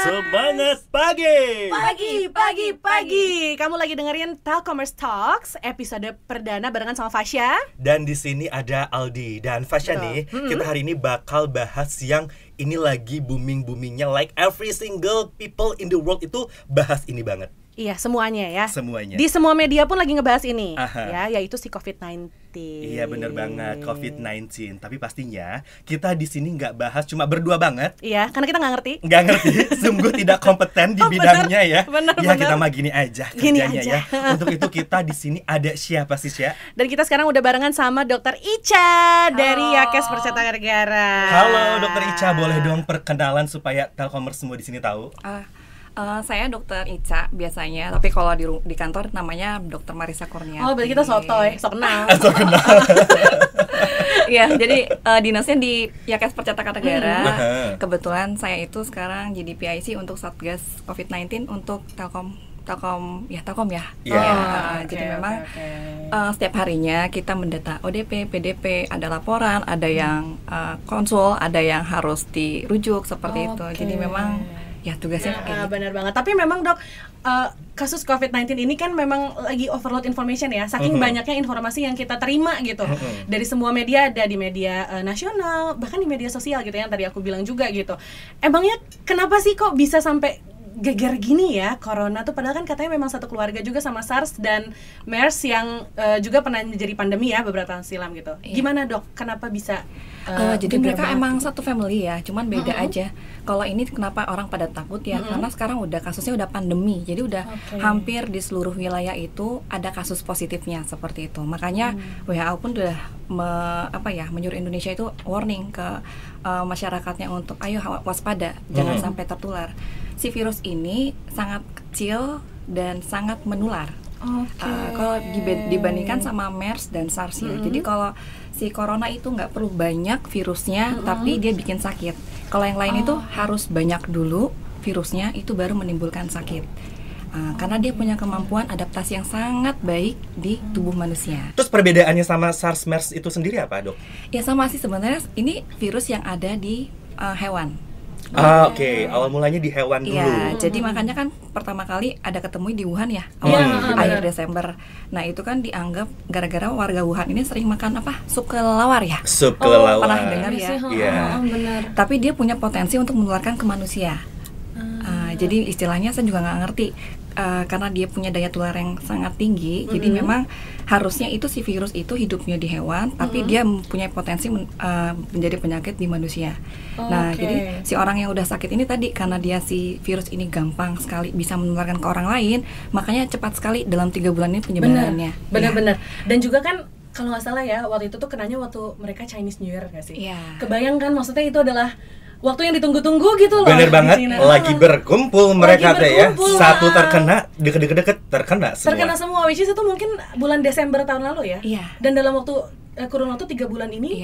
Semangat pagi. Pagi. Kamu lagi dengerin Telkomers Talks episode perdana barengan sama Fasya. Dan di sini ada Aldi dan Fasya nih. Kita hari ini bakal bahas yang ini lagi booming-boomingnya, like every single people in the world itu bahas ini banget. Iya, semuanya ya. Semuanya. Di semua media pun lagi ngebahas ini. Aha. Ya, yaitu si COVID-19. Iya bener banget, COVID-19. Tapi pastinya kita di sini nggak bahas cuma berdua banget. Iya, karena kita nggak ngerti. Nggak ngerti, sungguh tidak kompeten di bidangnya ya. Bener. Kita mah gini aja Gini kerjanya aja. ya. Untuk itu kita di sini ada siapa sih, Sya? Dan kita sekarang udah barengan sama Dr. Ica dari Yakes Percetakan Negara. Halo Dokter Ica, boleh dong perkenalan supaya Telkomers semua di sini tahu? Saya Dokter Ica biasanya, tapi kalau di kantor namanya Dokter Marisa Kurnia. Oh, berarti kita sotoy, sok kenal. Iya, jadi dinasnya di Yakes Percetakan Negara. Kebetulan saya itu sekarang jadi PIC untuk Satgas COVID-19 untuk Telkom ya. Jadi memang setiap harinya kita mendata ODP, PDP, ada laporan, ada yang konsul, ada yang harus dirujuk seperti itu. Jadi memang ya tugasnya benar banget. Tapi memang dok, kasus COVID-19 ini kan memang lagi overload information ya. Saking banyaknya informasi yang kita terima gitu. Dari semua media, ada di media nasional, bahkan di media sosial gitu yang tadi aku bilang juga gitu. Emangnya kenapa sih kok bisa sampai geger gini ya corona tuh, padahal kan katanya memang satu keluarga juga sama SARS dan MERS yang juga pernah menjadi pandemi ya beberapa tahun silam gitu. Gimana dok? Kenapa bisa jadi mereka emang satu family ya, cuman beda aja. Kalau ini kenapa orang pada takut ya, karena sekarang udah kasusnya udah pandemi. Jadi udah hampir di seluruh wilayah itu ada kasus positifnya seperti itu. Makanya WHO pun udah menyuruh Indonesia itu warning ke masyarakatnya untuk ayo waspada, jangan sampai tertular. Si virus ini sangat kecil dan sangat menular. Kalau dibandingkan sama MERS dan SARS ya. Jadi kalau si corona itu nggak perlu banyak virusnya, tapi dia bikin sakit. Kalau yang lain itu harus banyak dulu virusnya, itu baru menimbulkan sakit. Karena dia punya kemampuan adaptasi yang sangat baik di tubuh manusia. Terus perbedaannya sama SARS, MERS itu sendiri apa dok? Ya sama sih sebenarnya, ini virus yang ada di hewan. Oke. Awal mulanya di hewan dulu. Iya, jadi makanya kan pertama kali ada ketemu di Wuhan ya, akhir Desember. Nah itu kan dianggap gara-gara warga Wuhan ini sering makan sup kelelawar ya. Sup kelelawar. Pernah dengar ya? Iya. Benar. Tapi dia punya potensi untuk menularkan ke manusia. Jadi istilahnya saya juga nggak ngerti. Karena dia punya daya tular yang sangat tinggi, jadi memang harusnya itu si virus itu hidupnya di hewan, tapi dia punya potensi menjadi penyakit di manusia. Nah, jadi si orang yang udah sakit ini tadi, karena dia si virus ini gampang sekali bisa menularkan ke orang lain, makanya cepat sekali dalam 3 bulan ini penyebarannya. Benar. Dan juga kan kalau nggak salah ya, waktu itu tuh kenanya waktu mereka Chinese New Year nggak sih? Iya. Kebayang kan, maksudnya itu adalah waktu yang ditunggu-tunggu gitu loh. Bener banget, lagi berkumpul mereka teh ya. Satu terkena, deket-deket terkena semua. Terkena semua, which is itu mungkin bulan Desember tahun lalu ya. Iya. Dan dalam waktu kurun waktu 3 bulan ini,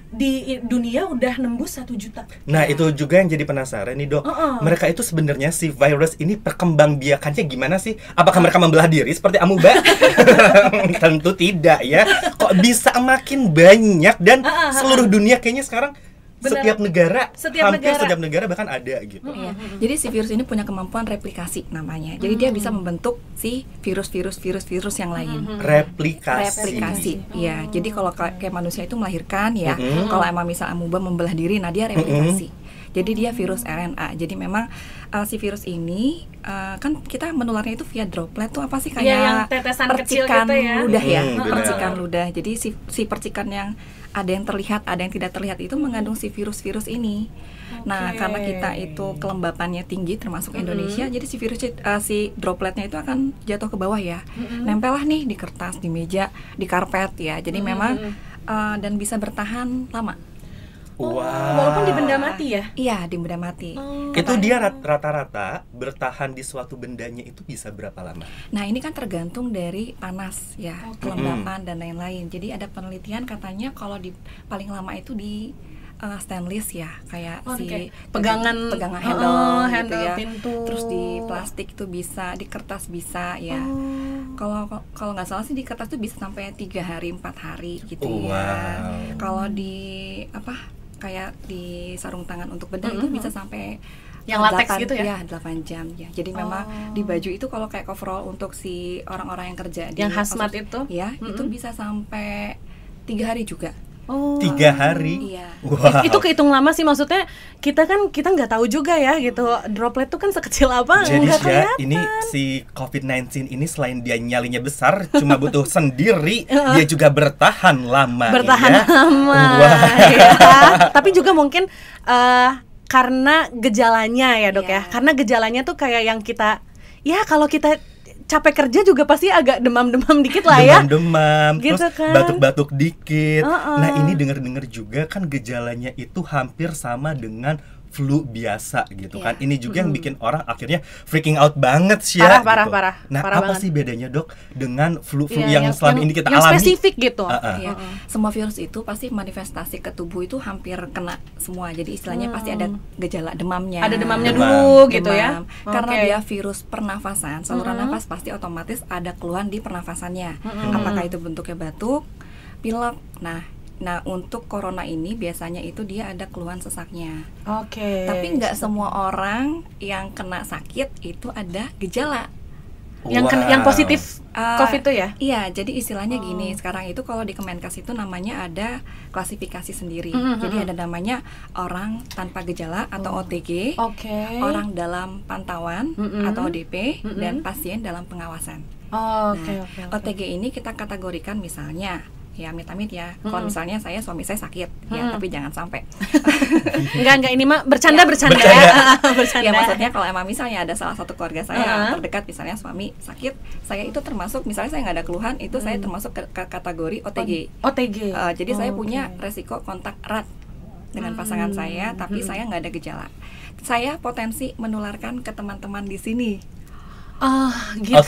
di dunia udah nembus 1 juta. Nah itu juga yang jadi penasaran nih dok. Mereka itu sebenarnya si virus ini perkembangbiakannya gimana sih? Apakah mereka membelah diri seperti amuba? Tentu tidak ya. Kok bisa makin banyak dan seluruh dunia kayaknya sekarang setiap negara bahkan ada gitu. Jadi si virus ini punya kemampuan replikasi namanya. Jadi dia bisa membentuk si virus yang lain. Replikasi. Ya. Jadi kalau kayak manusia itu melahirkan ya. Kalau emang misal amuba membelah diri, nah dia replikasi. Jadi dia virus RNA. Jadi memang si virus ini kan kita menularnya itu via droplet tuh apa sih kayak yang tetesan percikan kecil gitu ya. Ludah ya. Percikan ludah. Jadi si percikan yang ada yang terlihat, ada yang tidak terlihat itu mengandung si virus ini. Nah, karena kita itu kelembapannya tinggi termasuk Indonesia, jadi si virus si dropletnya itu akan jatuh ke bawah ya. Nempel lah nih di kertas, di meja, di karpet ya. Jadi memang dan bisa bertahan lama. Walaupun di benda mati ya? Iya, di benda mati. Itu dia rata-rata bertahan di suatu bendanya itu bisa berapa lama? Nah, ini kan tergantung dari panas ya, kelembapan dan lain-lain. Jadi ada penelitian katanya kalau di paling lama itu di stainless ya, kayak pegangan handle gitu ya. Pintu. Terus di plastik itu bisa, di kertas bisa ya. Kalau nggak salah sih di kertas tuh bisa sampai 3 hari 4 hari gitu ya. Kalau di kayak di sarung tangan untuk bedah itu bisa sampai Yang latex gitu ya? Iya, 8 jam ya. Jadi memang di baju itu kalau kayak coverall untuk si orang-orang yang kerja di yang hazmat itu? Ya, itu bisa sampai 3 hari juga. 3 hari? Iya. Wow. Itu kehitung lama sih, maksudnya kita nggak tahu juga ya gitu, droplet tuh kan sekecil apa, Jadi nggak kelihatan. ini si COVID-19 ini selain dia nyalinya besar, cuma butuh sendiri, dia juga bertahan lama. Lama. Wah. Ya. Tapi juga mungkin karena gejalanya ya dok ya, karena gejalanya tuh kayak yang kita, ya kalau kita capek kerja juga pasti agak demam-demam dikit lah ya. Demam-demam, gitu terus kan. batuk-batuk dikit. Nah ini denger-denger juga kan gejalanya itu hampir sama dengan flu biasa gitu kan. Ini juga yang bikin orang akhirnya freaking out banget sih ya. Parah. Nah parah apa banget. sih bedanya dok dengan flu-flu yang selama ini kita yang alami? spesifik gitu. Iya. Semua virus itu pasti manifestasi ke tubuh itu hampir kena semua. Jadi istilahnya pasti ada gejala demamnya. Ada demamnya dulu gitu ya. Karena dia virus pernafasan, saluran nafas pasti otomatis ada keluhan di pernafasannya. Apakah itu bentuknya batuk, pilek. Nah, untuk corona ini biasanya itu dia ada keluhan sesaknya. Tapi nggak semua orang yang kena sakit itu ada gejala. Yang positif COVID itu ya? Iya, jadi istilahnya gini, sekarang itu kalau di Kemenkes itu namanya ada klasifikasi sendiri. Jadi ada namanya orang tanpa gejala atau OTG, orang dalam pantauan atau ODP, dan pasien dalam pengawasan. OTG ini kita kategorikan misalnya, ya amit-amit ya, kalau misalnya suami saya sakit, ya tapi jangan sampai. Enggak ini mah bercanda ya. Bercanda. Ya maksudnya kalau emang misalnya ada salah satu keluarga saya terdekat, misalnya suami sakit, saya itu termasuk, misalnya saya nggak ada keluhan, itu saya termasuk ke kategori OTG. Jadi saya punya resiko kontak erat dengan pasangan saya, tapi saya nggak ada gejala. Saya potensi menularkan ke teman-teman di sini. Gitu.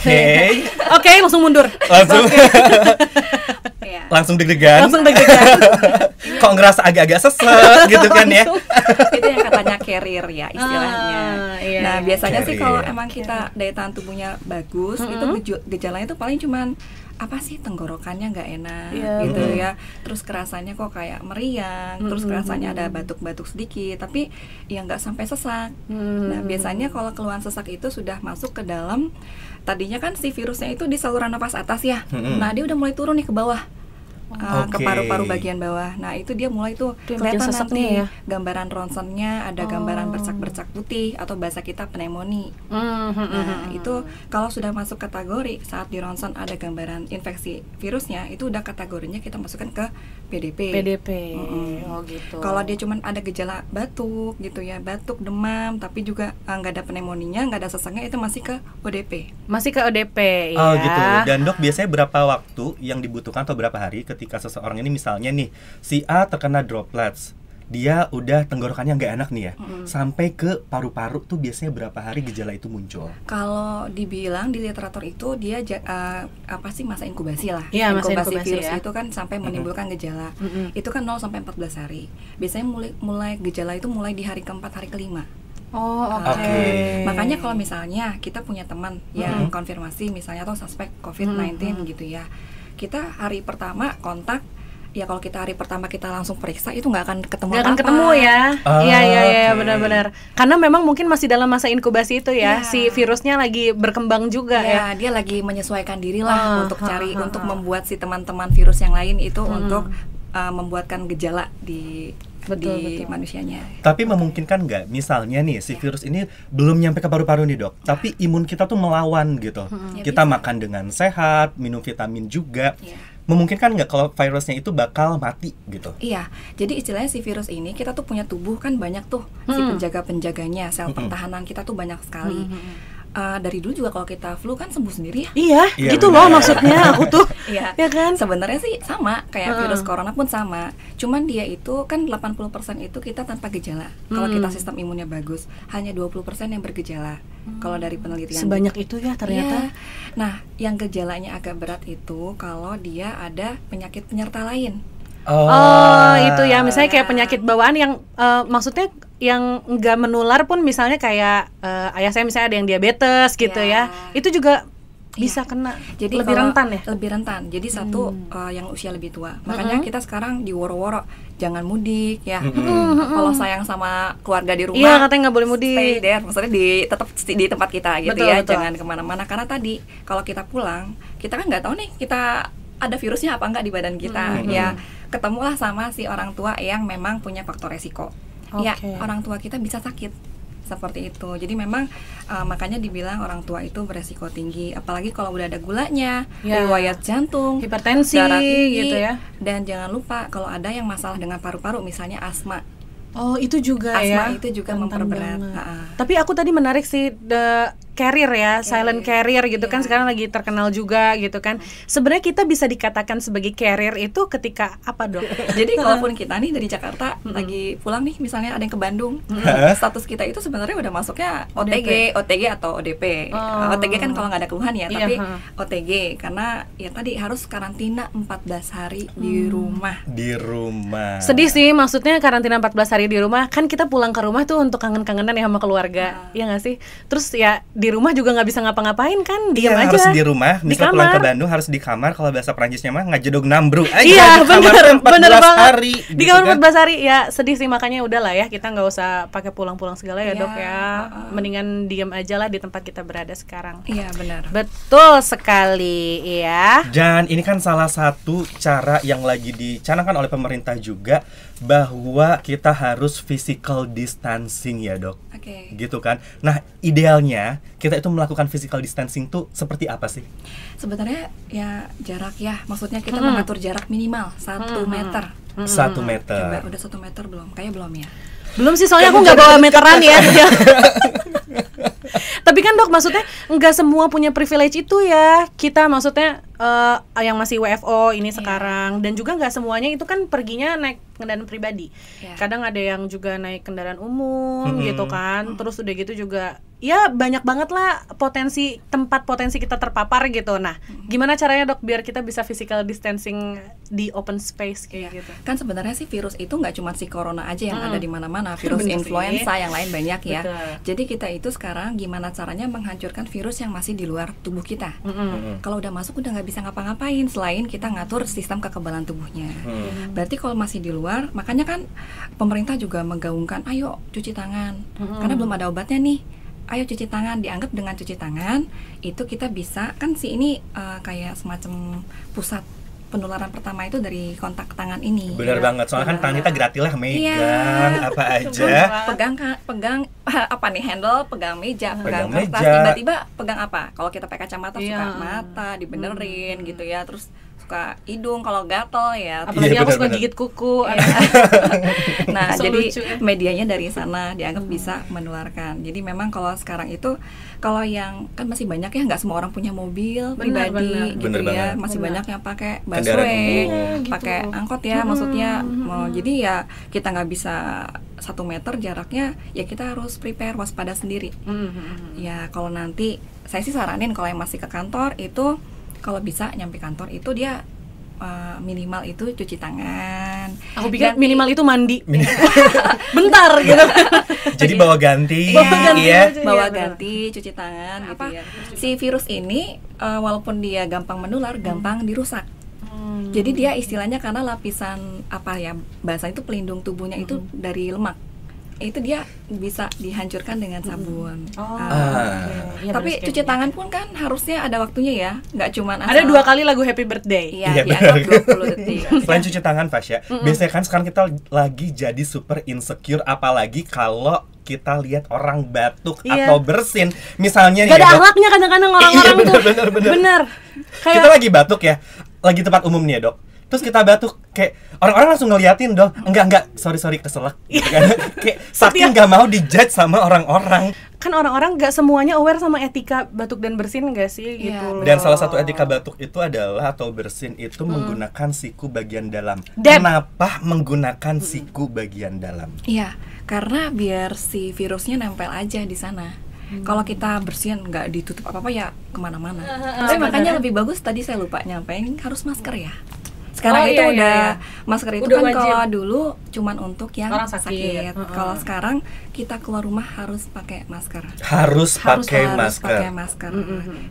Oke, langsung mundur. Langsung deg-degan. Kok ngerasa agak-agak sesek gitu kan ya. Itu yang katanya carrier ya istilahnya. Nah biasanya sih kalau emang kita daya tahan tubuhnya bagus, itu gejalanya tuh paling cuman apa sih, tenggorokannya nggak enak gitu ya, terus kerasanya kok kayak meriang, terus kerasanya ada batuk-batuk sedikit, tapi ya nggak sampai sesak. Nah biasanya kalau keluhan sesak itu sudah masuk ke dalam, tadinya kan si virusnya itu di saluran nafas atas ya, nah dia udah mulai turun nih ke bawah. Ke paru-paru bagian bawah. Nah itu dia mulai tuh kelihatan nanti gambaran ronsennya, ada gambaran bercak-bercak putih atau bahasa kita pneumonia. Nah itu kalau sudah masuk kategori saat di ronsen ada gambaran infeksi virusnya, itu udah kategorinya kita masukkan ke PDP. Oh gitu. Kalau dia cuman ada gejala batuk gitu ya, batuk, demam, tapi juga nggak ada pneumonia, nggak ada sesaknya, itu masih ke ODP. Oh gitu. Dan dok biasanya berapa waktu yang dibutuhkan atau berapa hari ketika seseorang ini misalnya nih si A terkena droplets, dia udah tenggorokannya nggak enak nih ya, sampai ke paru-paru tuh biasanya berapa hari gejala itu muncul? Kalau dibilang di literatur itu dia masa inkubasi lah. Ya, inkubasi virus itu kan sampai menimbulkan gejala. Itu kan 0 sampai 14 hari. Biasanya mulai gejala itu mulai di hari keempat, hari kelima. Makanya kalau misalnya kita punya teman yang konfirmasi misalnya atau suspek COVID-19 gitu ya, kita hari pertama kontak, ya kalau kita hari pertama kita langsung periksa itu nggak akan ketemu ya. Iya benar-benar. Karena memang mungkin masih dalam masa inkubasi itu ya, si virusnya lagi berkembang juga ya. Dia lagi menyesuaikan diri lah untuk cari untuk membuat si teman-teman virus yang lain itu untuk membuatkan gejala di manusianya. Tapi memungkinkan nggak misalnya nih si virus ini belum nyampe ke paru-paru nih dok, tapi imun kita tuh melawan gitu. Kita makan dengan sehat, minum vitamin juga. Memungkinkan nggak kalau virusnya itu bakal mati gitu? Iya, jadi istilahnya si virus ini, kita tuh punya tubuh kan banyak tuh si penjaga-penjaganya, sel pertahanan kita tuh banyak sekali. Dari dulu juga kalau kita flu kan sembuh sendiri ya. Iya gitu loh maksudnya aku tuh. Ya kan? Sebenarnya sih sama kayak virus corona pun sama. Cuman dia itu kan 80% itu kita tanpa gejala. Kalau kita sistem imunnya bagus, hanya 20% yang bergejala. Kalau dari penelitian. Sebanyak itu ya ternyata. Nah, yang gejalanya agak berat itu kalau dia ada penyakit penyerta lain. Itu ya, misalnya kayak penyakit bawaan yang maksudnya yang nggak menular pun, misalnya kayak ayah saya misalnya ada yang diabetes gitu ya, itu juga bisa kena. Jadi lebih rentan ya? Lebih rentan. Jadi satu yang usia lebih tua. Makanya kita sekarang diworo-woro jangan mudik ya. Kalau sayang sama keluarga di rumah, iya katanya nggak boleh mudik. Stay there, maksudnya tetap di tempat kita gitu betul, ya. Betul. Jangan kemana-mana karena tadi kalau kita pulang, kita kan nggak tahu nih kita ada virusnya apa enggak di badan kita. Ya ketemulah sama si orang tua yang memang punya faktor resiko. Ya orang tua kita bisa sakit. Seperti itu. Jadi memang makanya dibilang orang tua itu beresiko tinggi, apalagi kalau udah ada gulanya, riwayat jantung, hipertensi, darah tinggi, gitu ya. Dan jangan lupa kalau ada yang masalah dengan paru-paru, misalnya asma. Oh, itu juga asma ya. itu juga memperberat. Tapi aku tadi menarik sih carrier ya, silent carrier gitu kan sekarang lagi terkenal juga gitu kan. Sebenarnya kita bisa dikatakan sebagai carrier itu ketika apa, Dok? Jadi kalaupun kita nih dari Jakarta lagi pulang nih, misalnya ada yang ke Bandung, status kita itu sebenarnya udah masuknya OTG atau ODP. OTG kan kalau nggak ada keluhan ya, tapi OTG karena ya tadi harus karantina 14 hari di rumah. Di rumah. Sedih sih, maksudnya karantina 14 hari di rumah, kan kita pulang ke rumah tuh untuk kangen-kangenan ya sama keluarga, iya nggak sih? Terus ya di rumah juga nggak bisa ngapa-ngapain kan, diam aja. Harus di rumah, misal pulang ke Bandung harus di kamar, kalau bahasa Perancisnya mah ngajedog nambru aja. Iya bener banget. Hari, di kamar 14 hari, ya sedih sih, makanya udahlah ya, kita nggak usah pakai pulang-pulang segala ya Dok ya. Mendingan diam aja lah di tempat kita berada sekarang. Iya benar. Betul sekali ya. Dan ini kan salah satu cara yang lagi dicanangkan oleh pemerintah juga, bahwa kita harus physical distancing ya Dok. Gitu kan. Nah idealnya kita itu melakukan physical distancing tuh seperti apa sih? Sebenarnya ya jarak ya, maksudnya kita mengatur jarak minimal 1 meter. 1 meter. Coba udah 1 meter belum? Kayaknya belum ya. Belum sih, soalnya aku nggak bawa meteran ya. Tapi kan Dok, maksudnya nggak semua punya privilege itu ya. Kita maksudnya yang masih WFO ini sekarang, dan juga nggak semuanya itu kan perginya naik kendaraan pribadi. Kadang ada yang juga naik kendaraan umum gitu kan. Terus udah gitu juga ya banyak banget lah potensi kita terpapar gitu. Nah, gimana caranya Dok biar kita bisa physical distancing di open space kayak gitu? Kan sebenarnya sih virus itu nggak cuma si corona aja yang ada di mana-mana, virus influenza yang lain banyak ya. Jadi kita itu sekarang gimana caranya menghancurkan virus yang masih di luar tubuh kita. Kalau udah masuk udah nggak bisa ngapa-ngapain selain kita ngatur sistem kekebalan tubuhnya. Berarti kalau masih di luar, makanya kan pemerintah juga menggaungkan ayo cuci tangan, karena belum ada obatnya nih. Ayo cuci tangan, dianggap dengan cuci tangan itu kita bisa, kan si ini kayak semacam pusat penularan pertama itu dari kontak tangan ini. Benar banget, soalnya kan tangan kita gratis lah megang apa aja. Pegang apa nih, handle, pegang meja, pegang kertas, tiba-tiba pegang apa? Kalau kita pakai kacamata suka mata dibenerin gitu ya, terus suka hidung kalau gatel ya. Apalagi aku suka gigit kuku. Nah, jadi medianya dari sana dianggap bisa menularkan. Jadi memang kalau sekarang itu, kalau yang kan masih banyak ya, nggak semua orang punya mobil pribadi gitu ya, masih banyak yang pakai busway, pakai angkot ya, maksudnya. Jadi ya kita nggak bisa 1 meter jaraknya, ya kita harus prepare, waspada sendiri. Ya kalau nanti saya sih saranin kalau yang masih ke kantor itu, kalau bisa nyampe kantor itu dia minimal itu cuci tangan. Aku pikir minimal itu mandi. Bentar gitu. Jadi bawa ganti, bawa ganti, cuci tangan gitu ya. Si virus ini walaupun dia gampang menular, gampang dirusak. Jadi dia istilahnya karena lapisan apa ya, bahasa itu pelindung tubuhnya itu dari lemak. Itu dia bisa dihancurkan dengan sabun. Tapi cuci tangan pun kan harusnya ada waktunya ya, nggak cuma ada 2 kali lagu Happy Birthday. Iya, dianggap 20 detik. Selain cuci tangan, Fasya, biasanya kan sekarang kita lagi jadi super insecure, apalagi kalau kita lihat orang batuk atau bersin, misalnya nih. Gak ada akhlaknya kadang-kadang orang-orang tuh. Bener. Kita lagi batuk ya, lagi tempat umum nih ya Dok. Terus kita batuk, kayak orang-orang langsung ngeliatin dong, enggak, sorry keselak gitu kan. Kayak saking nggak mau dijudge sama orang-orang. Kan orang-orang nggak semuanya aware sama etika batuk dan bersin nggak sih gitu. Dan salah satu etika batuk itu adalah, atau bersin itu menggunakan siku bagian dalam. Kenapa menggunakan siku bagian dalam? Iya, karena biar si virusnya nempel aja di sana. Kalau kita bersihin nggak ditutup apa-apa ya kemana-mana. Tapi makanya lebih bagus, tadi saya lupa nyampein, harus masker ya. Sekarang itu iya, udah iya. masker itu Udah kan wajib. kalau dulu cuman untuk yang Orang sakit. Kalau sekarang kita keluar rumah harus pakai masker. Harus pakai Harus masker. pakai masker.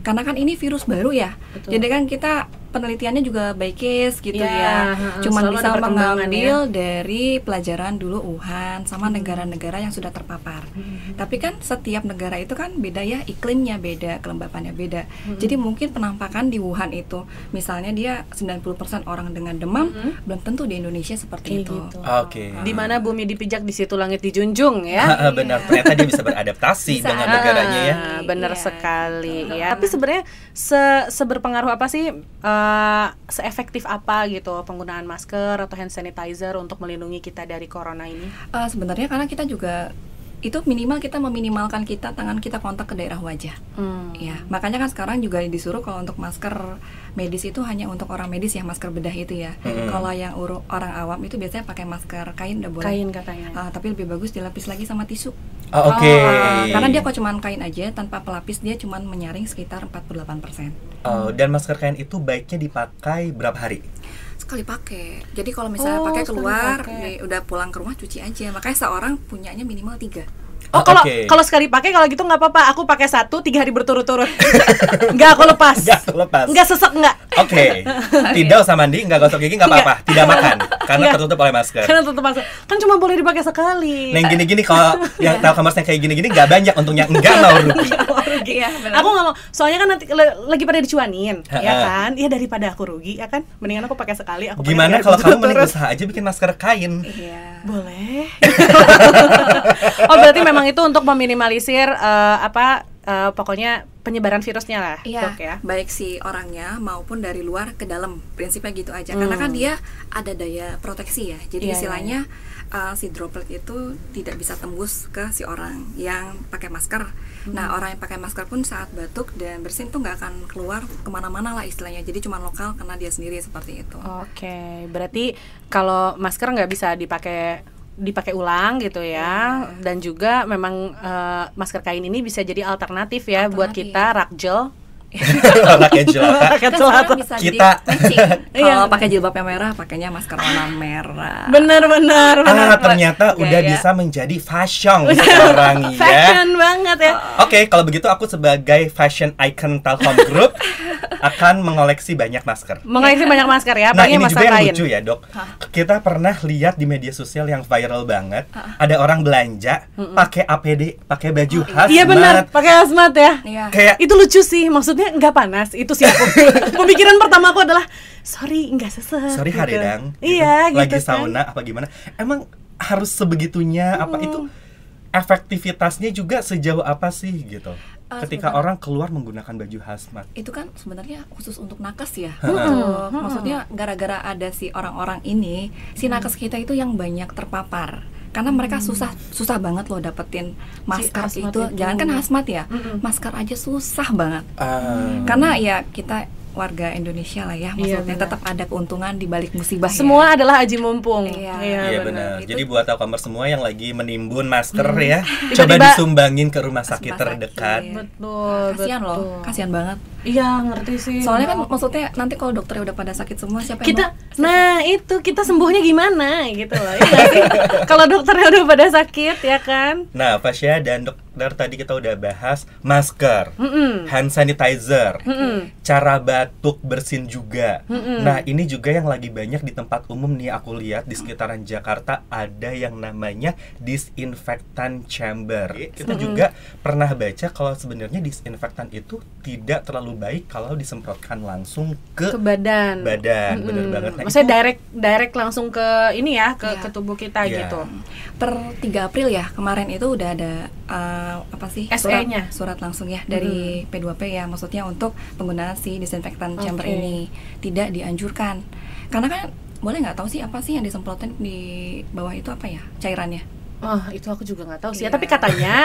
Karena kan ini virus baru ya. Betul. Jadi kan kita penelitiannya juga by case gitu Iya, ya. Cuman selalu bisa ada perkembangan mengambil dari pelajaran dulu Wuhan sama negara-negara yang sudah terpapar. Tapi kan setiap negara itu kan beda ya, iklimnya beda, kelembapannya beda. Jadi mungkin penampakan di Wuhan itu misalnya dia 90% orang dengan demam, belum tentu di Indonesia seperti itu. Gitu. Oke. Di mana bumi dipijak di situ langit dijunjung ya. Benar, ternyata dia bisa beradaptasi Bisa. dengan negaranya ya. Bener Iya. sekali ya. Tapi sebenarnya seberpengaruh apa sih, seefektif apa gitu penggunaan masker atau hand sanitizer untuk melindungi kita dari corona ini? Sebenarnya karena kita juga itu minimal kita meminimalkan tangan kita kontak ke daerah wajah. Ya, makanya kan sekarang juga disuruh kalau untuk masker medis itu hanya untuk orang medis ya, masker bedah itu ya. Kalau yang orang awam itu biasanya pakai masker kain udah boleh. Kain katanya. Tapi lebih bagus dilapis lagi sama tisu. Oke. Karena dia kok cuman kain aja tanpa pelapis, dia cuman menyaring sekitar 48%. Dan masker kain itu baiknya dipakai berapa hari? Sekali pakai. Jadi kalau misalnya pakai sekali keluar, pakai. udah pulang ke rumah cuci aja. Makanya seorang punyanya minimal 3. Oh, kalau Oke. kalau sekali pakai, kalau gitu nggak apa-apa. Aku pakai 1 3 hari berturut-turut. Nggak aku lepas. Nggak lepas. Nggak sesek nggak. Oke. Tidak usah mandi, nggak gosok gigi, nggak apa-apa. Tidak makan karena Nggak. tertutup oleh masker. Karena tutup masker. Kan cuma boleh dipakai sekali. Nah, yang gini-gini kalau yang tahu kamarnya kayak gini-gini nggak banyak, untungnya enggak mau rugi. Iya, benar. Aku nggak mau, soalnya kan nanti lagi pada dicuanin, ya kan? Ya daripada aku rugi, ya kan? Mendingan aku pakai sekali. Aku pakai Gimana 3 hari kalau kamu mending berturut-turut. usaha aja bikin masker kain? Iya. Boleh. Oh, berarti memang itu untuk meminimalisir pokoknya penyebaran virusnya lah, Iya, Dok ya. baik si orangnya maupun dari luar ke dalam, prinsipnya gitu aja. Karena kan dia ada daya proteksi ya. Jadi Iya, istilahnya si droplet itu tidak bisa tembus ke si orang yang pakai masker. Nah, orang yang pakai masker pun saat batuk dan bersin tuh nggak akan keluar kemana-mana lah istilahnya. Jadi cuma lokal karena dia sendiri seperti itu. Oke, berarti kalau masker nggak bisa dipakai ulang gitu ya. Dan juga memang masker kain ini bisa jadi alternatif ya buat Alternatif. kita rakjel. Rakyat jelata. Kan sekarang bisa Kita- jadi matching. Iya. Kalau pakai jilbab yang merah, pakainya masker warna merah. Bener. Ternyata Iya, udah ya. bisa menjadi fashion sekarang ya. Fashion banget ya. Oke, kalau begitu aku sebagai fashion icon Telkom Group akan mengoleksi banyak masker. Mengoleksi banyak masker ya, Nah, apalagi ini masker juga yang kain. lucu ya, Dok. Kita pernah lihat di media sosial yang viral banget, ada orang belanja pakai APD, pakai baju hazmat. Iya benar, pakai hazmat ya. Iya. Kayak Itu lucu sih, maksudnya nggak panas. Itu sih aku. Pemikiran pertama aku adalah sorry nggak sesek. sorry gitu. Haredang. Iya, Lagi gitu kan. sauna apa gimana? Emang harus sebegitunya apa itu efektivitasnya juga sejauh apa sih gitu? Ketika sebentar. orang keluar menggunakan baju hazmat. Itu kan sebenarnya khusus untuk nakes ya. Maksudnya gara-gara ada si orang-orang ini, si nakes kita itu yang banyak terpapar. Karena mereka susah banget loh dapetin masker hazmat itu. itu. Jangankan hazmat ya, masker aja susah banget. Ah. Karena ya kita warga Indonesia lah ya, Iya, maksudnya benar. tetap ada keuntungan di balik musibah. Semua adalah aji mumpung. Iya benar. Itu- Jadi buat Telkomers semua yang lagi menimbun masker ya, coba Tiba-tiba- disumbangin ke rumah sakit Rumah terdekat. sakit. Betul, Kasihan betul. loh, kasihan banget. Iya, ngerti sih. Soalnya kan maksudnya nanti kalau dokternya udah pada sakit semua, siapa yang kita mau? nah itu kita sembuhnya gimana gitu loh. Iya nggak sih? Kalau dokternya udah pada sakit ya kan. Nah, Fasya dan dokter tadi kita udah bahas masker, hand sanitizer, cara batuk bersin juga. Nah, ini juga yang lagi banyak di tempat umum nih aku lihat di sekitaran Jakarta ada yang namanya disinfektan chamber. Kita juga pernah baca kalau sebenarnya disinfektan itu tidak terlalu baik kalau disemprotkan langsung Ke badan. bener banget. Nah, Maksudnya direct langsung ke ini ya, ke Iya. tubuh kita Iya. gitu. Per 3 April ya kemarin itu udah ada apa sih SE-nya. surat langsung ya dari P2P ya, maksudnya untuk penggunaan si disinfektan chamber Oke. ini tidak dianjurkan karena kan boleh nggak tahu sih apa sih yang disemprotin di bawah itu apa ya cairannya. Oh, itu aku juga nggak tahu sih. Ya, Iya.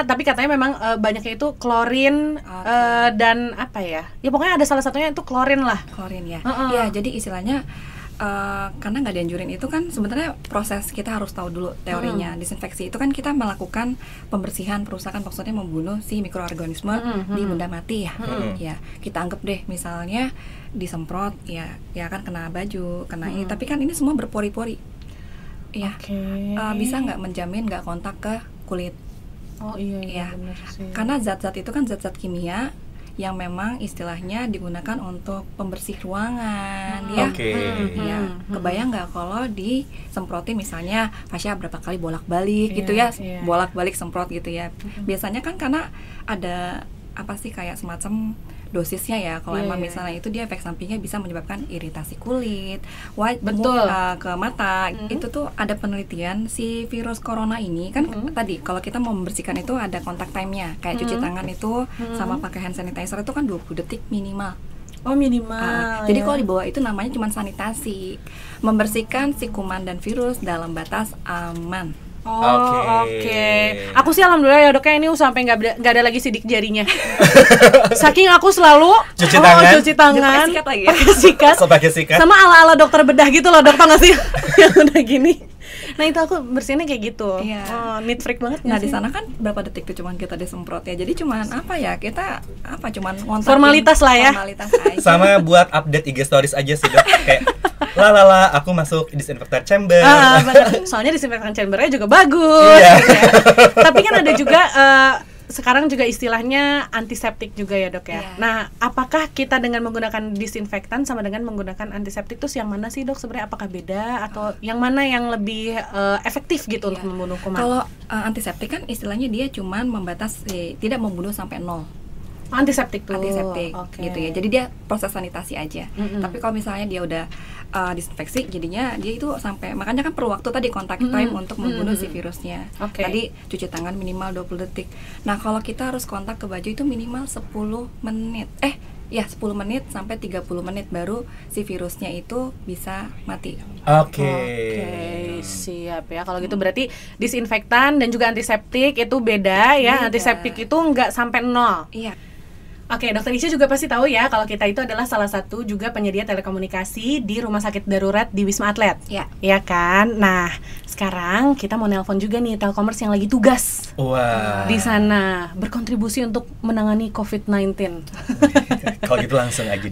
tapi katanya memang banyaknya itu klorin dan apa ya? Ya pokoknya ada salah satunya itu klorin lah. Klorin ya. Heeh. Ya, jadi istilahnya karena nggak dianjurin itu kan sebenarnya proses kita harus tahu dulu teorinya. Disinfeksi itu kan kita melakukan pembersihan, perusakan, maksudnya membunuh si mikroorganisme di benda mati ya. Ya, kita anggap deh misalnya disemprot ya kan kena baju, kena ini, tapi kan ini semua berpori-pori. Ya, bisa nggak menjamin nggak kontak ke kulit. Oh iya. Benar sih. Karena zat-zat itu kan zat-zat kimia yang memang istilahnya digunakan untuk pembersih ruangan, ya. Ya, kebayang nggak kalau disemprotin misalnya Fasya berapa kali bolak-balik gitu ya, bolak-balik semprot gitu ya. Biasanya kan karena ada apa sih kayak semacam dosisnya ya. Kalau emang misalnya itu dia efek sampingnya bisa menyebabkan iritasi kulit, ke mata. Itu tuh ada penelitian si virus corona ini kan tadi kalau kita mau membersihkan itu ada kontak time-nya. Kayak cuci tangan itu sama pakai hand sanitizer itu kan 20 detik minimal. Oh minimal. Jadi kalau di bawah itu namanya cuma sanitasi, membersihkan si kuman dan virus dalam batas aman. Oke. Aku sih alhamdulillah ya Dok, ini sampai nggak ada lagi sidik jarinya. Saking aku selalu cuci tangan, pakai sikat. Sama ala-ala dokter bedah gitu loh, Dok, tau nggak sih? Yang udah gini. Nah itu aku bersihinnya kayak gitu. Neat freak banget. Nah di sana kan berapa detik tuh cuman kita disemprot ya. Jadi cuman cuman ngontak formalitas lah ya. Formalitas aja. Sama buat update IG stories aja sih Dok. Kayak aku masuk disinfektan chamber. Soalnya disinfektan chambernya juga bagus. Tapi kan ada juga sekarang juga istilahnya antiseptik juga ya Dok ya. Nah, apakah kita dengan menggunakan disinfektan sama dengan menggunakan antiseptik itu yang mana sih Dok sebenarnya? Apakah beda atau yang mana yang lebih efektif gitu untuk membunuh kuman? Kalau antiseptik kan istilahnya dia cuman membatasi, tidak membunuh sampai 0. Antiseptik gitu ya. Jadi dia proses sanitasi aja. Tapi kalau misalnya dia udah disinfeksi, jadinya dia itu sampai, makanya kan perlu waktu tadi kontak time untuk membunuh si virusnya. Tadi cuci tangan minimal 20 detik. Nah, kalau kita harus kontak ke baju itu minimal 10 menit. 10 menit sampai 30 menit baru si virusnya itu bisa mati. Oke, siap ya. Kalau gitu berarti disinfektan dan juga antiseptik itu beda ya. Antiseptik itu nggak sampai 0. Iya. Oke, Dokter Isya juga pasti tahu ya kalau kita itu adalah salah satu juga penyedia telekomunikasi di rumah sakit darurat di Wisma Atlet. Iya kan? Nah, sekarang kita mau nelpon juga nih Telkomers yang lagi tugas di sana berkontribusi untuk menangani COVID-19. Kalau gitu langsung aja.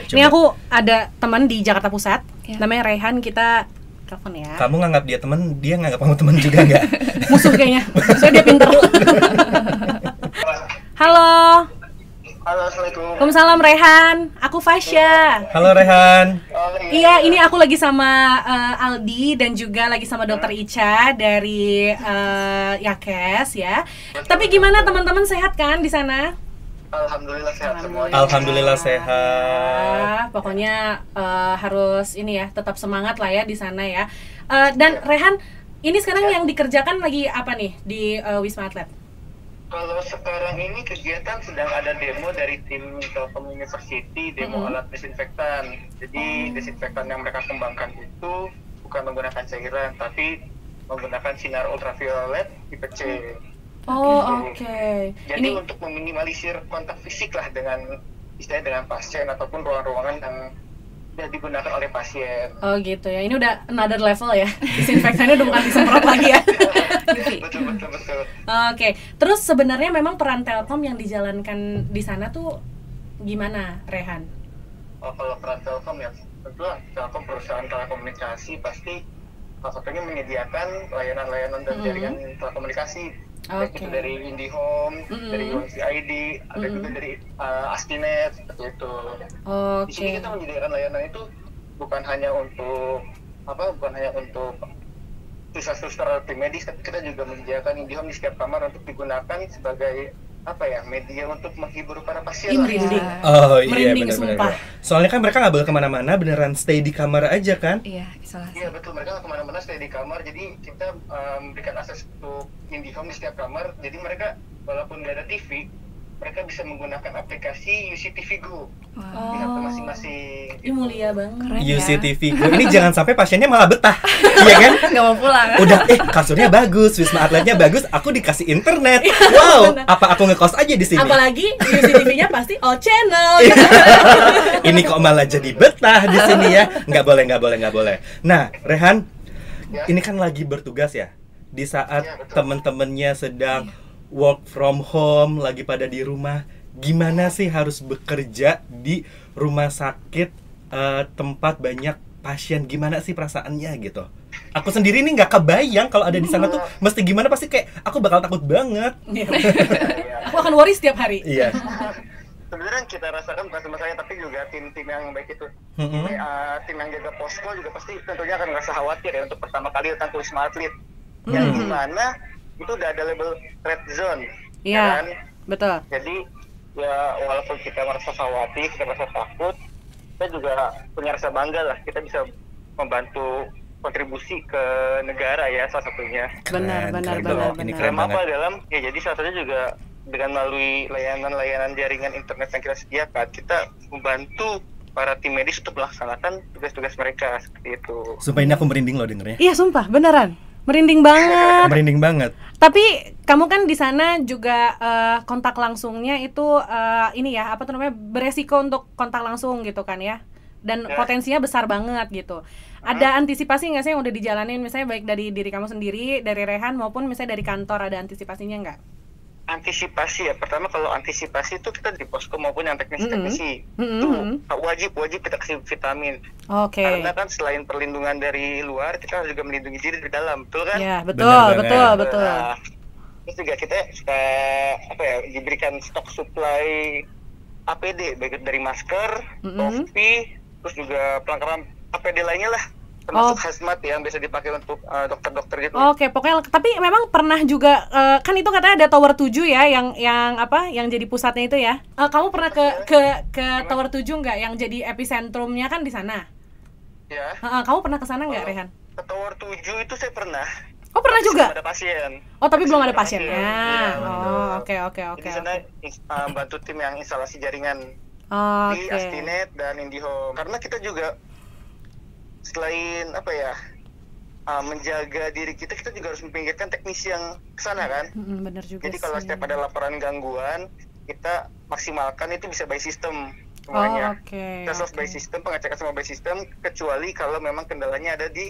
Ini aku ada teman di Jakarta Pusat, namanya Rehan, kita telepon ya. Kamu nganggap dia teman, dia nganggap kamu teman juga nggak? Musuh kayaknya, soalnya dia pintar. Halo. Halo, assalamualaikum. Waalaikumsalam Rehan, aku Fasya. Halo Rehan. Iya, ini aku lagi sama Aldi dan juga lagi sama Dokter Ica dari Yakes ya. Tapi gimana teman-teman, sehat kan di sana? Alhamdulillah sehat semua. Alhamdulillah sehat. Pokoknya harus ini ya, tetap semangat lah ya di sana ya. Dan Rehan, ini sekarang yang dikerjakan lagi apa nih di Wisma Atlet? Kalau sekarang ini kegiatan sedang ada demo dari tim Telkom University, demo alat desinfektan. Jadi desinfektan yang mereka kembangkan itu bukan menggunakan cairan, tapi menggunakan sinar ultraviolet tipe C. Jadi untuk meminimalisir kontak fisik lah dengan pasien ataupun ruang-ruangan yang tidak digunakan oleh pasien. Oh gitu ya, ini udah another level ya. Disinfektannya udah bukan disemprot lagi ya. Betul. Oke, terus sebenarnya memang peran Telkom yang dijalankan di sana tuh gimana, Rehan? Kalau peran Telkom ya, tentu Telkom perusahaan telekomunikasi pasti salah satunya menyediakan layanan-layanan dan jaringan telekomunikasi. Baik itu dari IndiHome, dari UNCID, ada juga dari Astinet, seperti itu. Di sini kita menyediakan layanan itu bukan hanya untuk suster tim medis, tapi kita juga menyediakan IndiHome di setiap kamar untuk digunakan sebagai media untuk menghibur para pasien. Merinding. Iya benar-benar. Soalnya kan mereka nggak boleh kemana-mana, beneran stay di kamar aja kan? Iya, isolasi. Iya betul, mereka nggak kemana-mana, stay di kamar. Jadi kita memberikan akses untuk IndiHome di setiap kamar. Jadi mereka walaupun nggak ada TV, mereka bisa menggunakan aplikasi UCTV Go Wow. di HP masing-masing. Ih, mulia banget. Keren ya. UCTV Go. Ini jangan sampai pasiennya malah betah. Iya kan? Nggak mau pulang. Udah kasurnya bagus, wisma atletnya bagus, aku dikasih internet. Wow, apa aku ngekos aja di sini? Apalagi UCTV-nya pasti all channel. Ini kok malah jadi betah di sini ya? Nggak boleh. Nah, Rehan, Ya. ini kan lagi bertugas ya. Di saat Ya, betul. teman-temannya sedang work from home, lagi pada di rumah, gimana sih harus bekerja di rumah sakit tempat banyak pasien? Gimana sih perasaannya gitu? Aku sendiri nih nggak kebayang kalau ada di sana tuh mesti gimana, pasti kayak aku bakal takut banget. Ya. Aku akan worry setiap hari. Iya. Sebenarnya yang kita rasakan bukan cuma saya, tapi juga tim-tim yang baik itu. Tim yang jaga posko juga pasti tentunya akan merasa khawatir ya untuk pertama kali datang ke Wisma Atlet. Yang dimana itu udah ada label red zone. Iya, kan? betul. Jadi ya walaupun kita merasa khawatir, kita merasa takut, kita juga punya rasa bangga lah. Kita bisa membantu kontribusi ke negara ya, salah satunya. Benar. Ini keren Keren apa banget. dalam ya, jadi salah satunya juga dengan melalui layanan jaringan internet yang kita sediakan, kita membantu para tim medis untuk melaksanakan tugas-tugas mereka seperti itu. Sumpah ini aku merinding loh dengernya. Iya, sumpah, beneran. Merinding banget. Merinding banget. Tapi kamu kan di sana juga kontak langsungnya itu ini ya, apa tuh namanya, beresiko untuk kontak langsung gitu kan ya. Dan potensinya besar banget gitu. Ada antisipasi nggak sih yang udah dijalanin, misalnya baik dari diri kamu sendiri, dari Rehan, maupun misalnya dari kantor, ada antisipasinya nggak? Antisipasi ya, pertama kalau antisipasi itu kita di posko maupun yang teknisi itu wajib kita kasih vitamin. Oke. Karena kan selain perlindungan dari luar, kita harus juga melindungi diri dari dalam, betul kan? Ya, Benar betul. Nah, terus juga kita suka diberikan stok supply APD, baik dari masker, topi, terus juga pelengkapan APD lainnya lah, termasuk hazmat yang biasa dipakai untuk dokter-dokter gitu. Oke, pokoknya tapi memang pernah juga kan itu katanya ada Tower 7 ya, yang jadi pusatnya itu ya. Kamu pernah ke Tower 7 nggak, yang jadi epicentrumnya kan di sana? Ya. Kamu pernah ke sana nggak, Rehan? Ke Tower 7 itu saya pernah. Oh, pernah Tapi juga? belum ada pasien. Oh, tapi belum ada pasien. pasiennya. Iya, Oh, betul. oke. Di sana bantu tim yang instalasi jaringan di Oke. Astinet dan IndiHome. Karena kita juga selain menjaga diri kita juga harus memikirkan teknisi yang kesana kan. Bener juga. Jadi kalau sih. setiap ada laporan gangguan, kita maksimalkan itu bisa by system semuanya. Oke. Kita self by system, pengecekan semua by system, kecuali kalau memang kendalanya ada di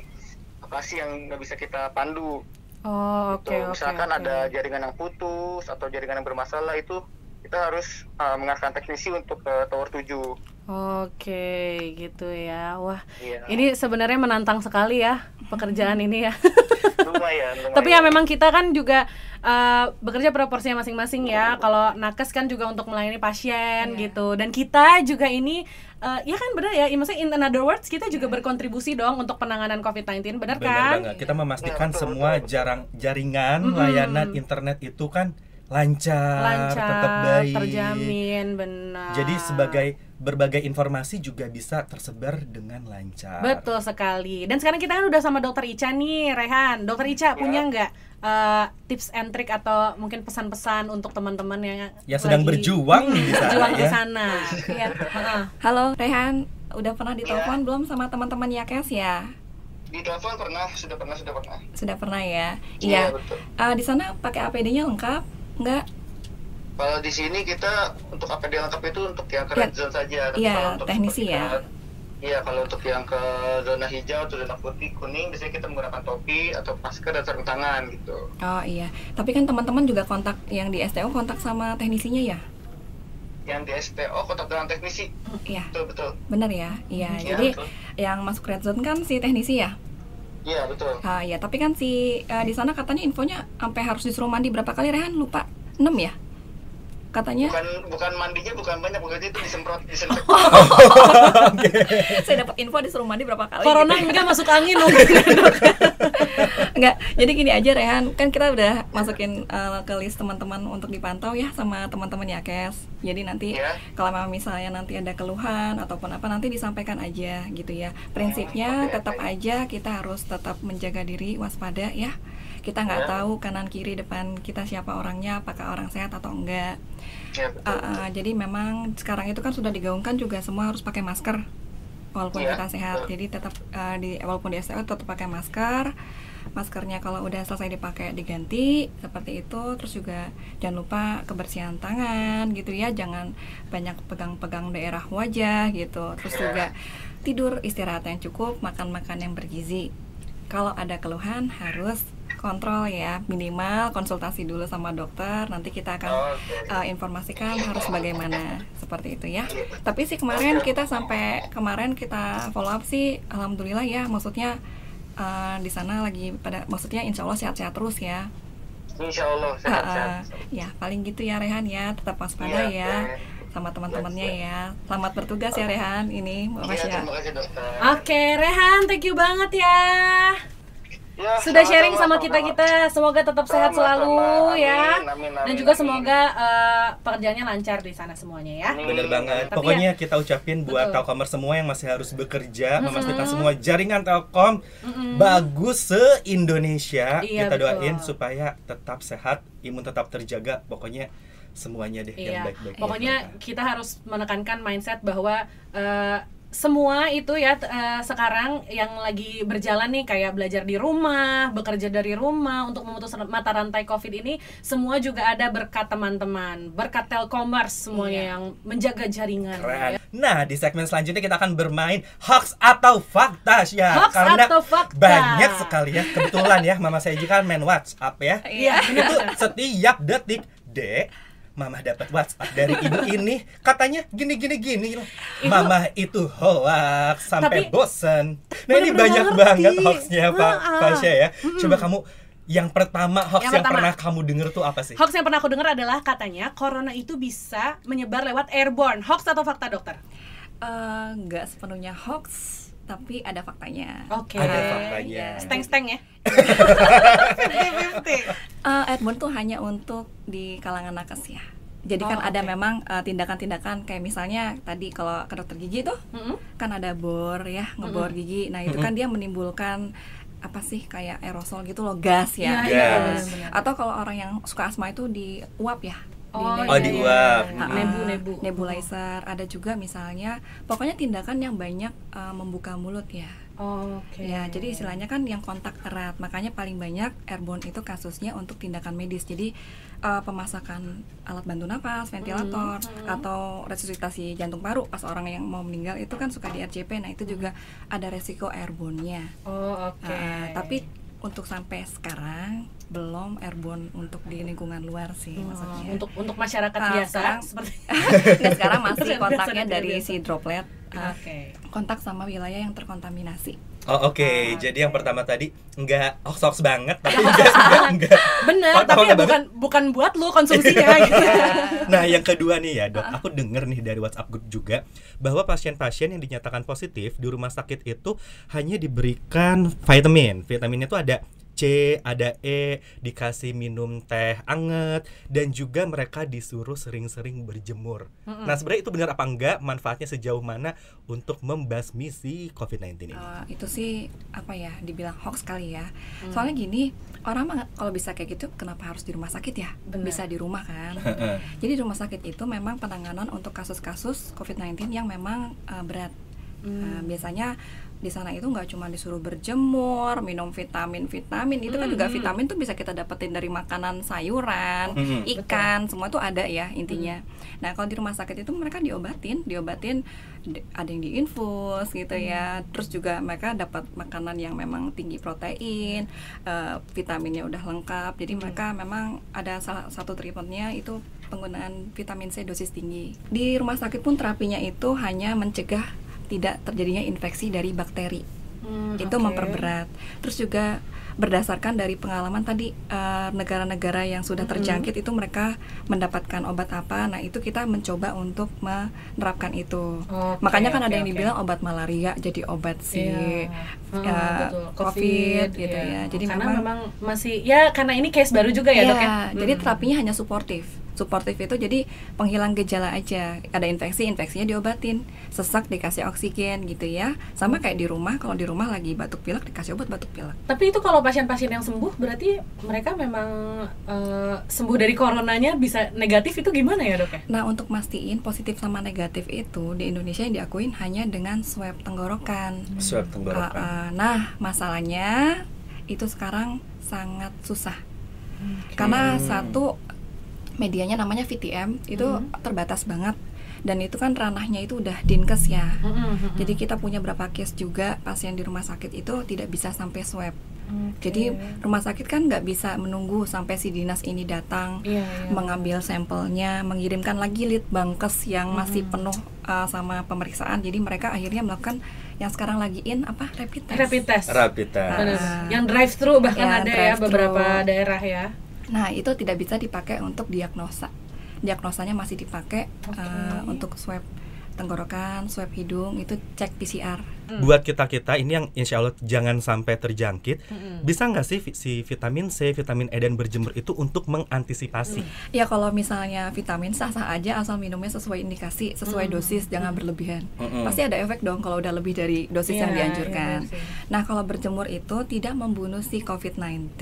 lokasi yang nggak bisa kita pandu. Oh, oke. Misalkan ada jaringan yang putus atau jaringan yang bermasalah, itu kita harus mengarahkan teknisi untuk ke Tower 7. Oke, gitu ya. Wah, Iya. ini sebenarnya menantang sekali ya pekerjaan ini ya. Lumayan. Tapi ya memang kita kan juga bekerja pada porsinya masing-masing ya. Kalau nakes kan juga untuk melayani pasien gitu. Dan kita juga ini ya kan benar ya. Maksudnya in another words, kita juga berkontribusi dong untuk penanganan COVID-19, benar kan? Benar banget. Kita memastikan Ya, betul, semua jaringan layanan internet itu kan lancar, tetap baik, terjamin, benar. Jadi berbagai informasi juga bisa tersebar dengan lancar. Betul sekali. Dan sekarang kita kan udah sama Dokter Ica nih, Rehan. Dokter Ica punya nggak tips and trick atau mungkin pesan-pesan untuk teman-teman yang sedang berjuang di sana, berjuang ya. ke sana. Iya. Halo Rehan, udah pernah ditelepon belum sama teman-teman Yakes ya? Di telepon sudah pernah. Sudah pernah ya? Iya, Iya. betul. Di sana pakai APD-nya lengkap? Enggak? Kalau di sini kita untuk APD lengkap itu untuk yang ke red zone saja. Tapi Iya, kalau untuk teknisi seperti ya. Iya, kalau untuk yang ke zona hijau atau zona putih, kuning, biasanya kita menggunakan topi atau masker dan sarung tangan gitu. Oh iya. Tapi kan teman-teman juga kontak yang di STO kontak sama teknisinya ya? Yang di STO kontak dengan teknisi. Iya. Betul. Bener ya? Iya. Iya, Jadi betul. yang masuk red zone kan si teknisi ya? Iya, betul. Iya, tapi kan di sana katanya infonya sampai harus disuruh mandi berapa kali, Rehan? Lupa. 6 ya? Katanya. Bukan mandinya bukan banyak, bukan itu disemprot. Saya dapat info disuruh mandi berapa kali. Corona gitu. enggak masuk angin loh. Enggak. Jadi gini aja Rehan, kan kita udah masukin ke list teman-teman untuk dipantau ya sama teman-teman Yakes. Jadi nanti kalau memang misalnya nanti ada keluhan ataupun apa, nanti disampaikan aja gitu ya. Prinsipnya tetap aja kita harus tetap menjaga diri, waspada ya. Kita nggak tahu kanan kiri depan kita siapa orangnya, apakah orang sehat atau enggak. Jadi memang sekarang itu kan sudah digaungkan juga semua harus pakai masker walaupun kita sehat. Jadi tetap walaupun di STO tetap pakai masker. Maskernya kalau udah selesai dipakai diganti seperti itu. Terus juga jangan lupa kebersihan tangan gitu ya, jangan banyak pegang-pegang daerah wajah gitu. Terus juga tidur, istirahat yang cukup, makan yang bergizi. Kalau ada keluhan harus kontrol ya, minimal konsultasi dulu sama dokter. Nanti kita akan informasikan harus bagaimana, seperti itu ya. Tapi sih kemarin kita follow up sih, alhamdulillah ya. Maksudnya di sana lagi maksudnya insya Allah sehat-sehat terus ya. Insya Allah sehat-sehat. Ya paling gitu ya Rehan ya, tetap waspada ya sama teman-temannya ya. Selamat bertugas ya Rehan ini. Makasih ya. Terima kasih dokter. Oke, Rehan, thank you banget ya. Sudah sharing sama kita. Semoga tetap sehat selalu ya. Amin. Dan juga semoga pekerjaannya lancar di sana semuanya ya. Bener banget. Pokoknya kita ucapin buat Telkomer semua yang masih harus bekerja, memastikan semua jaringan Telkom bagus se-Indonesia. Iya, Kita doain betul. supaya tetap sehat, imun tetap terjaga. Pokoknya semuanya deh yang baik-baik. Pokoknya kita harus menekankan mindset bahwa semua itu ya sekarang yang lagi berjalan nih, kayak belajar di rumah, bekerja dari rumah untuk memutus mata rantai COVID ini, semua juga ada berkat teman-teman, berkat Telkomers semuanya yang menjaga jaringan. Keren. Nah, di segmen selanjutnya kita akan bermain hoax atau fakta ya. Hoax Karena atau fakta. banyak sekali ya. Kebetulan ya, Mama saya juga kan main WhatsApp ya. Iya, Itu setiap detik, Dek, Mama dapat WhatsApp dari ibu ini, katanya gini loh. Mama itu hoax sampai bosen. Nah, ini banyak banget hoaxnya Pak Fasya ya. Coba kamu yang pertama hoax yang pernah kamu dengar tuh apa sih? Hoax yang pernah aku dengar adalah katanya corona itu bisa menyebar lewat airborne. Hoax atau fakta, dokter? Nggak sepenuhnya hoax, tapi ada faktanya. Oke. Ada faktanya. Steng-steng ya. 50-50. Airborne tuh hanya untuk di kalangan nakes ya. Jadi kan ada memang tindakan-tindakan kayak misalnya tadi kalau ke dokter gigi tuh kan ada bor ya, ngebor gigi. Nah, itu kan dia menimbulkan apa sih kayak aerosol gitu loh, gas ya. Gas. Atau kalau orang yang suka asma itu diuap ya. Diuap. Nebulizer. Ada juga misalnya pokoknya tindakan yang banyak membuka mulut ya. Ya, jadi istilahnya kan yang kontak erat. Makanya paling banyak airborne itu kasusnya untuk tindakan medis. Jadi pemasakan alat bantu napas, ventilator, atau resusitasi jantung paru pas orang yang mau meninggal itu kan suka di RCP. Nah, itu juga ada resiko airborne-nya. Tapi untuk sampai sekarang belum airborne untuk di lingkungan luar sih maksudnya. Untuk masyarakat biasa seperti sekarang masih kontaknya dari si droplet. Kontak sama wilayah yang terkontaminasi. Jadi yang pertama tadi enggak hoax banget, tapi enggak. Bener, tapi ya bukan buat lu konsumsinya gitu. Nah, yang kedua nih ya, Dok. Aku denger nih dari WhatsApp group juga bahwa pasien-pasien yang dinyatakan positif di rumah sakit itu hanya diberikan vitamin. Vitaminnya itu ada C, ada E, dikasih minum teh anget, dan juga mereka disuruh sering-sering berjemur. Nah, sebenarnya itu benar apa enggak? Manfaatnya sejauh mana untuk membasmi si COVID-19 ini? Itu sih apa ya, dibilang hoax kali ya. Soalnya gini, orang kalau bisa kayak gitu kenapa harus di rumah sakit ya? Bisa di rumah kan. Jadi di rumah sakit itu memang penanganan untuk kasus-kasus COVID-19 yang memang berat. Biasanya di sana itu nggak cuma disuruh berjemur, minum vitamin itu kan juga vitamin tuh bisa kita dapetin dari makanan, sayuran, ikan, semua tuh ada ya intinya. Nah, kalau di rumah sakit itu mereka diobatin ada yang diinfus gitu ya. Terus juga mereka dapat makanan yang memang tinggi protein, vitaminnya udah lengkap. Jadi mereka memang ada salah satu treatmentnya itu penggunaan vitamin C dosis tinggi. Di rumah sakit pun terapinya itu hanya mencegah tidak terjadinya infeksi dari bakteri. Itu memperberat. Terus juga berdasarkan dari pengalaman tadi negara-negara yang sudah terjangkit itu mereka mendapatkan obat apa. Nah, itu kita mencoba untuk menerapkan itu. Makanya kan ada yang dibilang obat malaria jadi obat COVID gitu ya. Jadi karena memang masih ya karena ini case baru juga ya, Dok ya. Jadi terapinya hanya suportif. Suportif itu jadi penghilang gejala aja. Ada infeksinya diobatin, sesak dikasih oksigen gitu ya. Sama kayak di rumah, kalau di rumah lagi batuk pilek dikasih obat batuk pilek. Tapi itu kalau pasien-pasien yang sembuh berarti mereka memang sembuh dari coronanya bisa negatif, itu gimana ya dok ya? Nah untuk mastiin positif sama negatif itu di Indonesia yang diakuin hanya dengan swab tenggorokan. Swab tenggorokan. Nah masalahnya itu sekarang sangat susah. Karena satu, medianya namanya VTM itu terbatas banget, dan itu kan ranahnya itu udah dinkes ya. Jadi kita punya berapa case juga pasien di rumah sakit itu tidak bisa sampai swab. Jadi rumah sakit kan nggak bisa menunggu sampai si dinas ini datang, mengambil sampelnya, mengirimkan lagi litbangkes yang masih penuh sama pemeriksaan. Jadi mereka akhirnya melakukan yang sekarang lagi rapid test. Yang drive thru bahkan ya, ada ya beberapa daerah ya. Nah itu tidak bisa dipakai untuk diagnosanya masih dipakai untuk swab tenggorokan, swab hidung, itu cek PCR. Buat kita ini yang insya Allah jangan sampai terjangkit, bisa nggak sih si vitamin C, vitamin E dan berjemur itu untuk mengantisipasi? Ya kalau misalnya vitamin sah-sah aja asal minumnya sesuai indikasi, sesuai dosis, jangan berlebihan. Pasti ada efek dong kalau udah lebih dari dosis yang dianjurkan. Nah kalau berjemur itu tidak membunuh si COVID-19,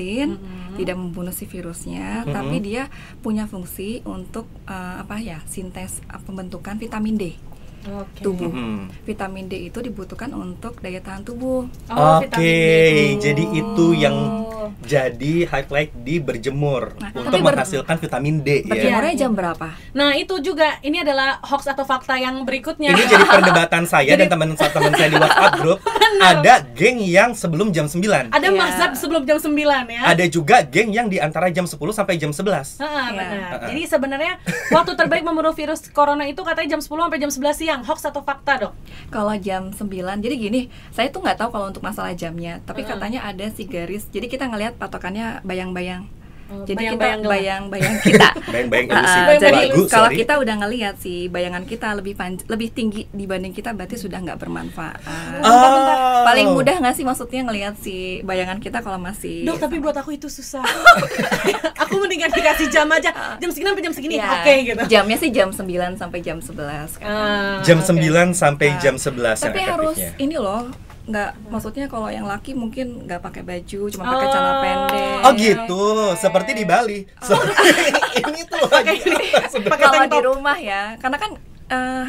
tidak membunuh si virusnya, tapi dia punya fungsi untuk sintes pembentukan vitamin D. Tubuh. Vitamin D itu dibutuhkan untuk daya tahan tubuh. Jadi itu yang jadi highlight di berjemur untuk menghasilkan vitamin D. Berjemurnya jam berapa? Nah itu juga, ini adalah hoax atau fakta yang berikutnya. Ini jadi perdebatan saya dan teman-teman saya di WhatsApp grup. Ada geng yang sebelum jam 9. Ada mazhab sebelum jam 9 ya. Ada juga geng yang di antara jam 10 sampai jam 11. Benar. Jadi sebenarnya waktu terbaik membunuh virus corona itu katanya jam 10 sampai jam 11 siang. Hoax atau fakta dok? Kalau jam 9, jadi gini, saya tuh nggak tahu kalau untuk masalah jamnya, tapi katanya ada si garis. Jadi kita ngelihat patokannya bayang-bayang. Jadi bayang-bayang kita. Bayang-bayang ilusi. Jadi kalau kita udah ngelihat si bayangan kita lebih tinggi dibanding kita, berarti sudah nggak bermanfaat. Paling mudah nggak sih maksudnya ngelihat si bayangan kita kalau masih. Dok, tapi buat aku itu susah. Aku mendingan dikasih jam aja. Jam segini sampai jam segini, gitu. Jamnya sih jam 9 sampai jam 11 kan. Jam 9 sampai jam 11 tapi harus ini loh. Nggak, maksudnya kalau yang laki mungkin nggak pakai baju, cuma pakai celana pendek. Oh gitu, seperti di Bali. Ini tuh kalau di rumah ya, karena kan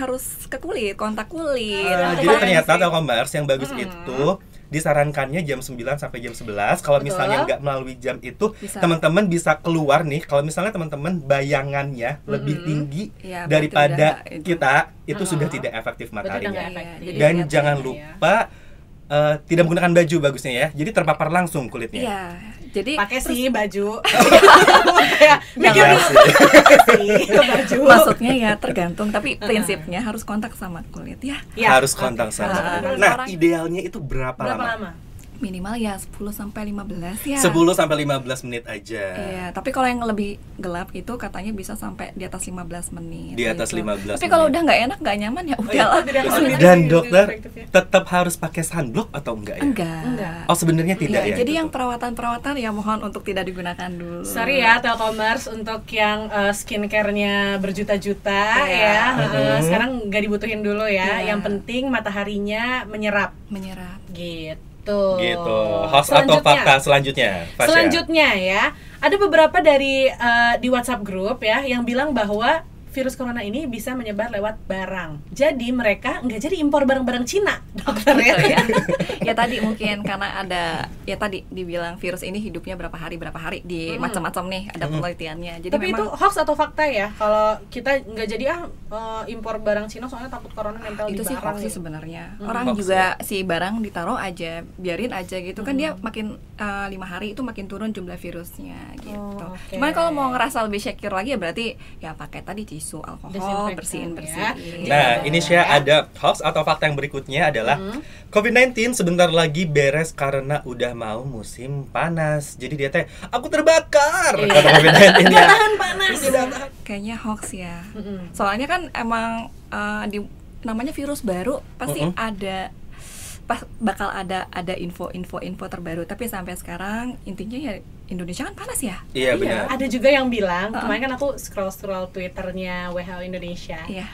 harus ke kulit, kontak kulit. Jadi ternyata Telkomers yang bagus itu disarankannya jam 9 sampai jam 11. Kalau misalnya nggak melalui jam itu, teman-teman bisa keluar nih. Kalau misalnya teman-teman bayangannya lebih tinggi daripada kita, itu sudah tidak efektif mataharinya. Dan jangan lupa tidak menggunakan baju bagusnya ya. Jadi terpapar langsung kulitnya. Iya. Jadi pakai sih baju. Baju. Maksudnya ya tergantung, tapi prinsipnya harus kontak sama kulit ya. Harus kontak sama kulit. Nah, idealnya itu berapa lama? Minimal ya 10 sampai 15 ya. 10 sampai 15 menit aja. Iya, tapi kalau yang lebih gelap itu katanya bisa sampai di atas 15 menit. Di atas 15 menit. Tapi kalau udah nggak enak, nggak nyaman ya udahlah. Dan dokter tetap harus pakai sunblock atau enggak ya? Enggak. Oh, sebenarnya tidak ya. Jadi yang perawatan ya mohon untuk tidak digunakan dulu. Sorry ya Telkomers untuk yang skincare-nya berjuta-juta ya. Sekarang nggak dibutuhin dulu ya. Yang penting mataharinya menyerap. Gitu. Hoax atau fakta selanjutnya? Fasya. Selanjutnya ya, ada beberapa dari di WhatsApp grup ya yang bilang bahwa virus corona ini bisa menyebar lewat barang. Jadi mereka nggak jadi impor barang-barang Cina, dokter ya. Ya tadi mungkin karena ada tadi dibilang virus ini hidupnya berapa hari di macam-macam nih ada penelitiannya. Jadi tapi itu hoax atau fakta ya? Kalau kita nggak jadi impor barang Cina soalnya takut corona nempel di barang. Itu sih hoax sih sebenarnya. Orang juga si barang ditaruh aja, biarin aja gitu kan dia makin 5 hari itu makin turun jumlah virusnya gitu. Cuman kalau mau ngerasa lebih secure lagi ya berarti ya pakai tadi tisu, alkohol, bersihin. Ya. Nah, ini Syah ada hoax atau fakta yang berikutnya adalah COVID-19 sebentar lagi beres karena udah mau musim panas. Jadi dia aku terbakar karena COVID-19 ya. Tahan panas. Kayaknya hoax ya. Soalnya kan emang namanya virus baru pasti ada bakal ada info terbaru. Tapi sampai sekarang intinya ya Indonesia kan panas ya. Iya benar. Ada juga yang bilang kemarin kan aku scroll Twitternya WHO Indonesia. Iya.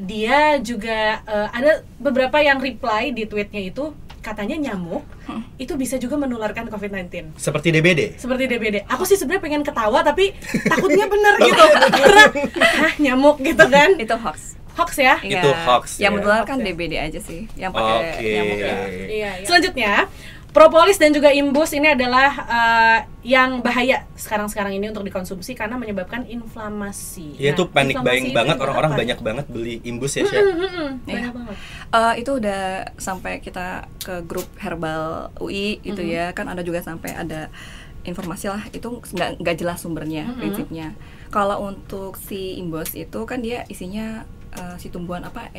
Dia juga ada beberapa yang reply di tweetnya itu katanya nyamuk itu bisa juga menularkan COVID-19. Seperti DBD. Aku sih sebenarnya pengen ketawa tapi takutnya bener gitu. Karena nyamuk gitu kan. Itu hoax ya? Itu hoax. Yang ya. menularkan DBD aja sih, yang pakai nyamuk ya. Iya. Selanjutnya, propolis dan juga imbus ini adalah yang bahaya sekarang ini untuk dikonsumsi karena menyebabkan inflamasi. Ya itu panik buying banget, orang-orang apa? banyak banget beli imbus ya, Syah. Banyak banget. Itu udah sampai kita ke grup herbal UI gitu ya, kan ada juga sampai ada informasi lah, itu nggak jelas sumbernya, prinsipnya. Kalau untuk si imbus itu kan dia isinya si tumbuhan apa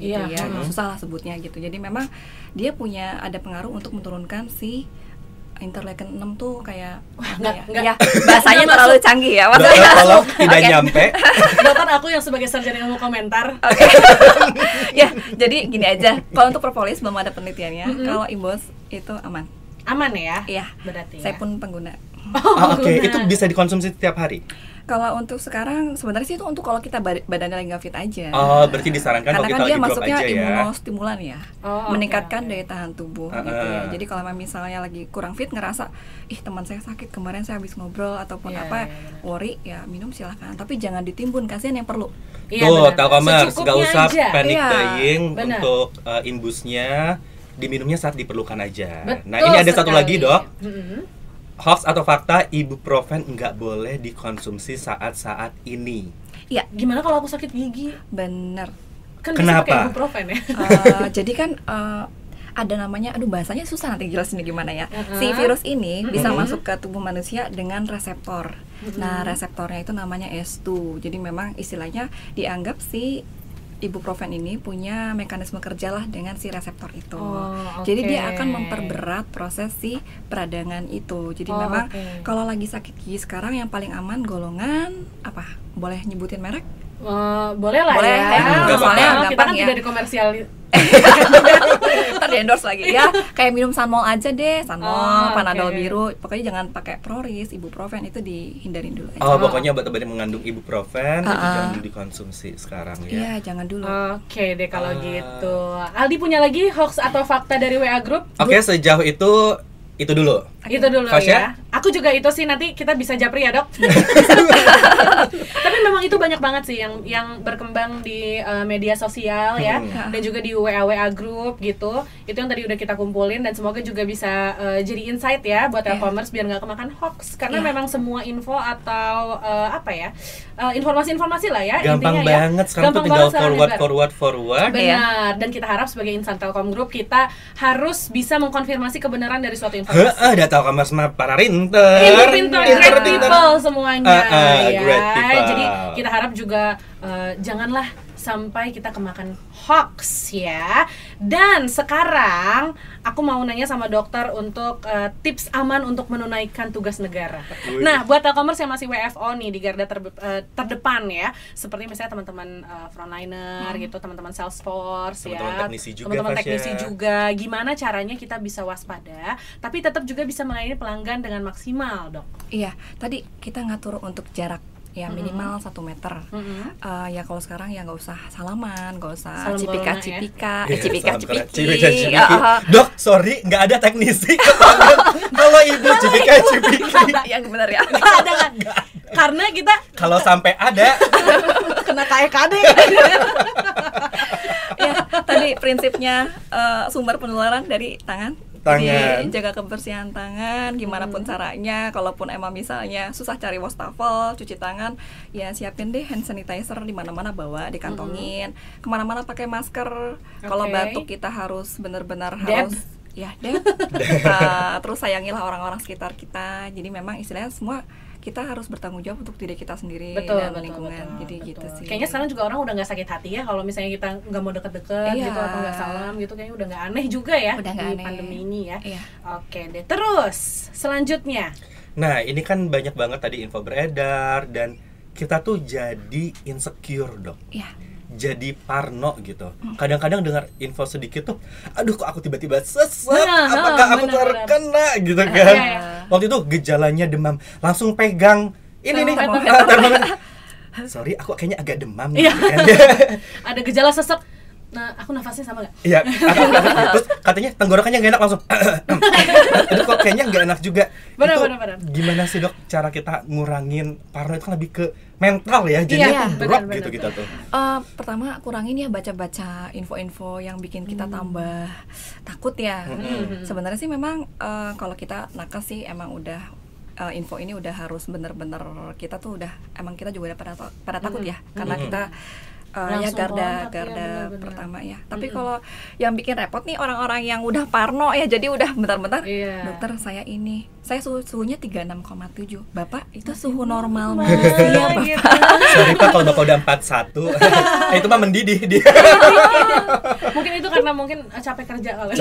gitu ya, susah lah sebutnya gitu. Jadi memang dia punya ada pengaruh untuk menurunkan si interleukin 6 tuh kayak enggak. Bahasanya terlalu canggih ya. Dokter tolong tidak nyampe. Dokter aku yang sebagai sarjana ilmu komentar. Ya, jadi gini aja. Kalau untuk propolis belum ada penelitiannya. Kalau imbus itu aman. Aman ya? Iya. Berarti Saya ya. pun pengguna. Oke, itu bisa dikonsumsi setiap hari. Kalau untuk sekarang sebenarnya sih itu untuk kalau kita badannya lagi nggak fit aja. Oh, berarti disarankan karena kalau kita kan dia lagi drop masuknya aja ya. imunostimulan ya, meningkatkan oke. daya tahan tubuh gitu ya. Jadi kalau misalnya lagi kurang fit, ngerasa teman saya sakit kemarin saya habis ngobrol ataupun worry ya minum silahkan. Tapi jangan ditimbun, kasihan yang perlu. Tuh, Telkomers, nggak usah aja. panic buying benar. untuk imbusnya, diminumnya saat diperlukan aja. Betul Nah ini ada satu sekali. lagi dok. Hoax atau fakta, ibuprofen nggak boleh dikonsumsi saat-saat ini. Iya. Gimana kalau aku sakit gigi? Bener. Kan Kenapa? bisa pakai ibuprofen ya. Jadi kan ada namanya, bahasanya susah nanti jelasin gimana ya. Si virus ini bisa masuk ke tubuh manusia dengan reseptor. Nah, reseptornya itu namanya S2. Jadi memang istilahnya dianggap si ibuprofen ini punya mekanisme kerja lah dengan si reseptor itu. Jadi dia akan memperberat proses si peradangan itu. Jadi memang kalau lagi sakit gigi sekarang yang paling aman golongan apa? Boleh nyebutin merek? Boleh lah Boleh, ya. nggak Soalnya gampang kita kan ya. tidak dikomersiali. Ntar di endorse lagi ya. Kayak minum Sanmol aja deh, Sanmol, Panadol oke. biru. Pokoknya jangan pakai Proris, ibuprofen itu dihindarin dulu aja. Oh, pokoknya obat-obat yang mengandung ibuprofen itu jangan dikonsumsi sekarang ya. Iya, jangan dulu. Oke deh kalau gitu. Aldi punya lagi hoax atau fakta dari WA Group? Oke, sejauh itu dulu. Itu dulu Fasya? ya. Aku juga itu sih, nanti kita bisa japri ya dok. Tapi memang itu banyak banget sih yang berkembang di media sosial ya, dan juga di WA group gitu. Itu yang tadi udah kita kumpulin dan semoga juga bisa jadi insight ya buat e-commerce biar nggak kemakan hoax. Karena memang semua info atau informasi-informasi lah ya. Gampang intinya banget ya. sekarang tuh tinggal forward. Benar. Dan kita harap sebagai insan Telkom Group kita harus bisa mengkonfirmasi kebenaran dari suatu informasi. Data Telkomers mah para rinter, great people semuanya ya. Great people. Jadi kita harap juga janganlah sampai kita kemakan hoax ya. Dan sekarang aku mau nanya sama dokter untuk tips aman untuk menunaikan tugas negara. Nah, buat Telkomers yang masih WFO nih di garda terdepan ya, seperti misalnya teman-teman frontliner gitu, teman-teman Salesforce teman-teman ya, teknisi juga, teman-teman Fasya. teknisi juga. Gimana caranya kita bisa waspada, tapi tetap juga bisa melayani pelanggan dengan maksimal, dok? Iya, tadi kita ngatur untuk jarak ya minimal 1 meter. Ya kalau sekarang ya nggak usah salaman, nggak usah Salam cipika-cipika, Iya, cipika-cipiki. Dok, sorry, nggak ada teknisi. Kalau ibu cipika-cipiki. Yang benar ya. Nggak ada kan? Karena kita Kalau sampai ada, kena KEKD. Ya, tadi prinsipnya sumber penularan dari tangan. Jadi jaga kebersihan tangan, gimana pun caranya. Kalaupun emang misalnya susah cari wastafel, cuci tangan, ya siapin deh hand sanitizer di mana-mana, bawa dikantongin. Kemana-mana pakai masker. Kalau batuk kita harus benar-benar harus terus sayangilah orang-orang sekitar kita. Jadi memang istilahnya semua kita harus bertanggung jawab untuk diri kita sendiri dan lingkungan. Jadi gitu sih. Kayaknya sekarang juga orang udah nggak sakit hati ya kalau misalnya kita nggak mau deket-deket gitu atau nggak salam gitu, kayaknya udah nggak aneh juga ya Udah di aneh. pandemi ini ya. Oke deh, terus selanjutnya. nah ini kan banyak banget tadi info beredar dan kita tuh jadi insecure, dok. Iya. jadi parno gitu. Kadang-kadang dengar info sedikit tuh, aduh kok aku tiba-tiba sesek, apakah aku terkena gitu kan. Waktu itu gejalanya demam, langsung pegang ini nih termometer. Sorry, aku kayaknya agak demam gitu kan. Ada gejala sesek. Nah, aku nafasnya sama gak? Iya, terus katanya tenggorokannya gak enak langsung. Aduh kok kayaknya gak enak juga. Benar. Gimana sih dok cara kita ngurangin parno itu kan lebih ke mental ya, jadinya tuh drop gitu kita tuh. Pertama kurangin ya baca-baca info-info yang bikin kita tambah takut ya. Sebenarnya sih memang kalau kita nakes sih emang udah info ini udah harus bener-bener kita tuh udah emang kita juga udah pada takut ya karena kita ya garda pertama ya. Tapi kalau yang bikin repot nih orang-orang yang udah parno ya, jadi udah bentar-bentar dokter saya suhunya 36,7. Bapak itu suhu normal manusia Bapak. Sorry Pak kalau Bapak udah 41. Itu mah mendidih dia. Mungkin itu karena capek kerja kali.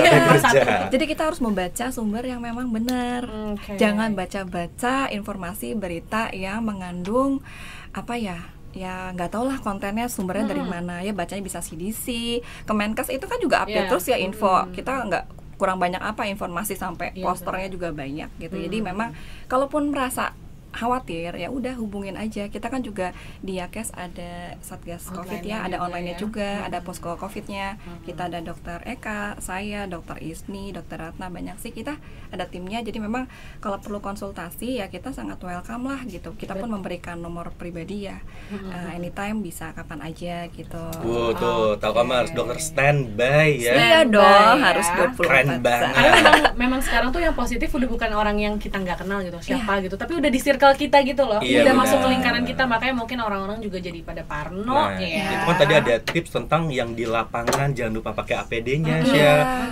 Jadi kita harus membaca sumber yang memang benar. Jangan baca-baca informasi berita yang mengandung apa ya nggak tau lah kontennya sumbernya dari mana ya, bacanya bisa CDC, Kemenkes itu kan juga update terus ya info. Kita nggak kurang banyak apa informasi sampai posternya juga banyak gitu. Jadi memang kalaupun merasa khawatir ya udah hubungin aja. Kita kan juga di Yakes ada Satgas Covid ya, ada online-nya juga, ada posko Covid-nya. Kita ada Dokter Eka, saya, Dokter Isni, Dokter Ratna, banyak sih kita ada timnya. Jadi memang kalau perlu konsultasi ya kita sangat welcome lah gitu. Kita pun memberikan nomor pribadi ya. Anytime bisa kapan aja gitu. Tuh, Telkomers dokter standby ya. Iya dong, harus 24 Keren banget. Karena memang sekarang tuh yang positif udah bukan orang yang kita nggak kenal gitu, siapa gitu, tapi udah di circle kita gitu loh. Udah masuk ke lingkaran kita, makanya mungkin orang-orang juga jadi pada parno Itu kan tadi ada tips tentang yang di lapangan, jangan lupa pakai APD-nya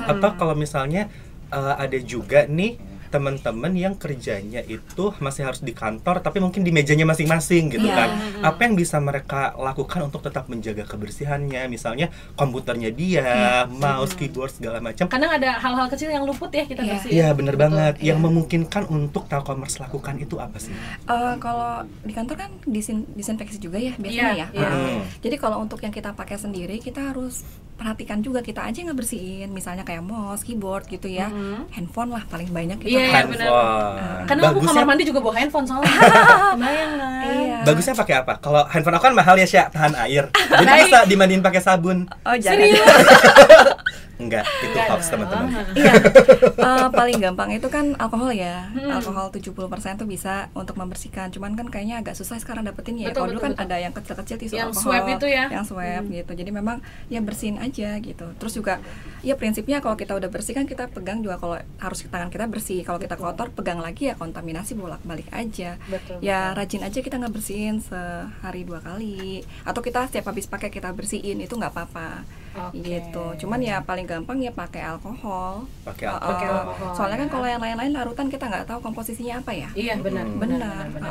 Atau kalau misalnya ada juga nih teman-teman yang kerjanya itu masih harus di kantor tapi mungkin di mejanya masing-masing gitu kan. Apa yang bisa mereka lakukan untuk tetap menjaga kebersihannya? Misalnya komputernya dia, mouse, keyboard segala macam. Kadang ada hal-hal kecil yang luput ya kita bersih. Iya, bener banget. Yang memungkinkan untuk Telkomers lakukan itu apa sih? Kalau di kantor kan disinfeksi juga ya biasanya Jadi kalau untuk yang kita pakai sendiri kita harus perhatikan juga, kita aja ngebersihin misalnya kayak mouse, keyboard gitu ya. Handphone lah paling banyak kita handphone. Karena aku kamar mandi juga bawa handphone soalnya. Kebayang kan? Bagusnya pakai apa? Kalau handphone aku kan mahal ya, Sya, tahan air. Jadi bisa dimandiin pakai sabun. Oh, jangan. Enggak, itu hoax teman-teman. Paling gampang itu kan alkohol ya. Alkohol 70% tuh bisa untuk membersihkan. Cuman kan kayaknya agak susah sekarang dapetin ya. Kalau dulu kan ada yang kecil-kecil tisu yang alkohol. swab itu ya. Yang swab gitu. Jadi memang ya bersihin aja gitu. Terus juga ya prinsipnya kalau kita udah bersih kan kita pegang juga, kalau harus tangan kita bersih. Kalau kita kotor pegang lagi ya kontaminasi bolak-balik aja. Ya rajin aja kita ngebersihin sehari 2 kali. Atau kita setiap habis pakai kita bersihin, itu nggak apa-apa. Gitu. Cuman ya paling gampang ya pakai alkohol. Soalnya kan kalau yang lain-lain larutan kita nggak tahu komposisinya apa ya. Iya benar.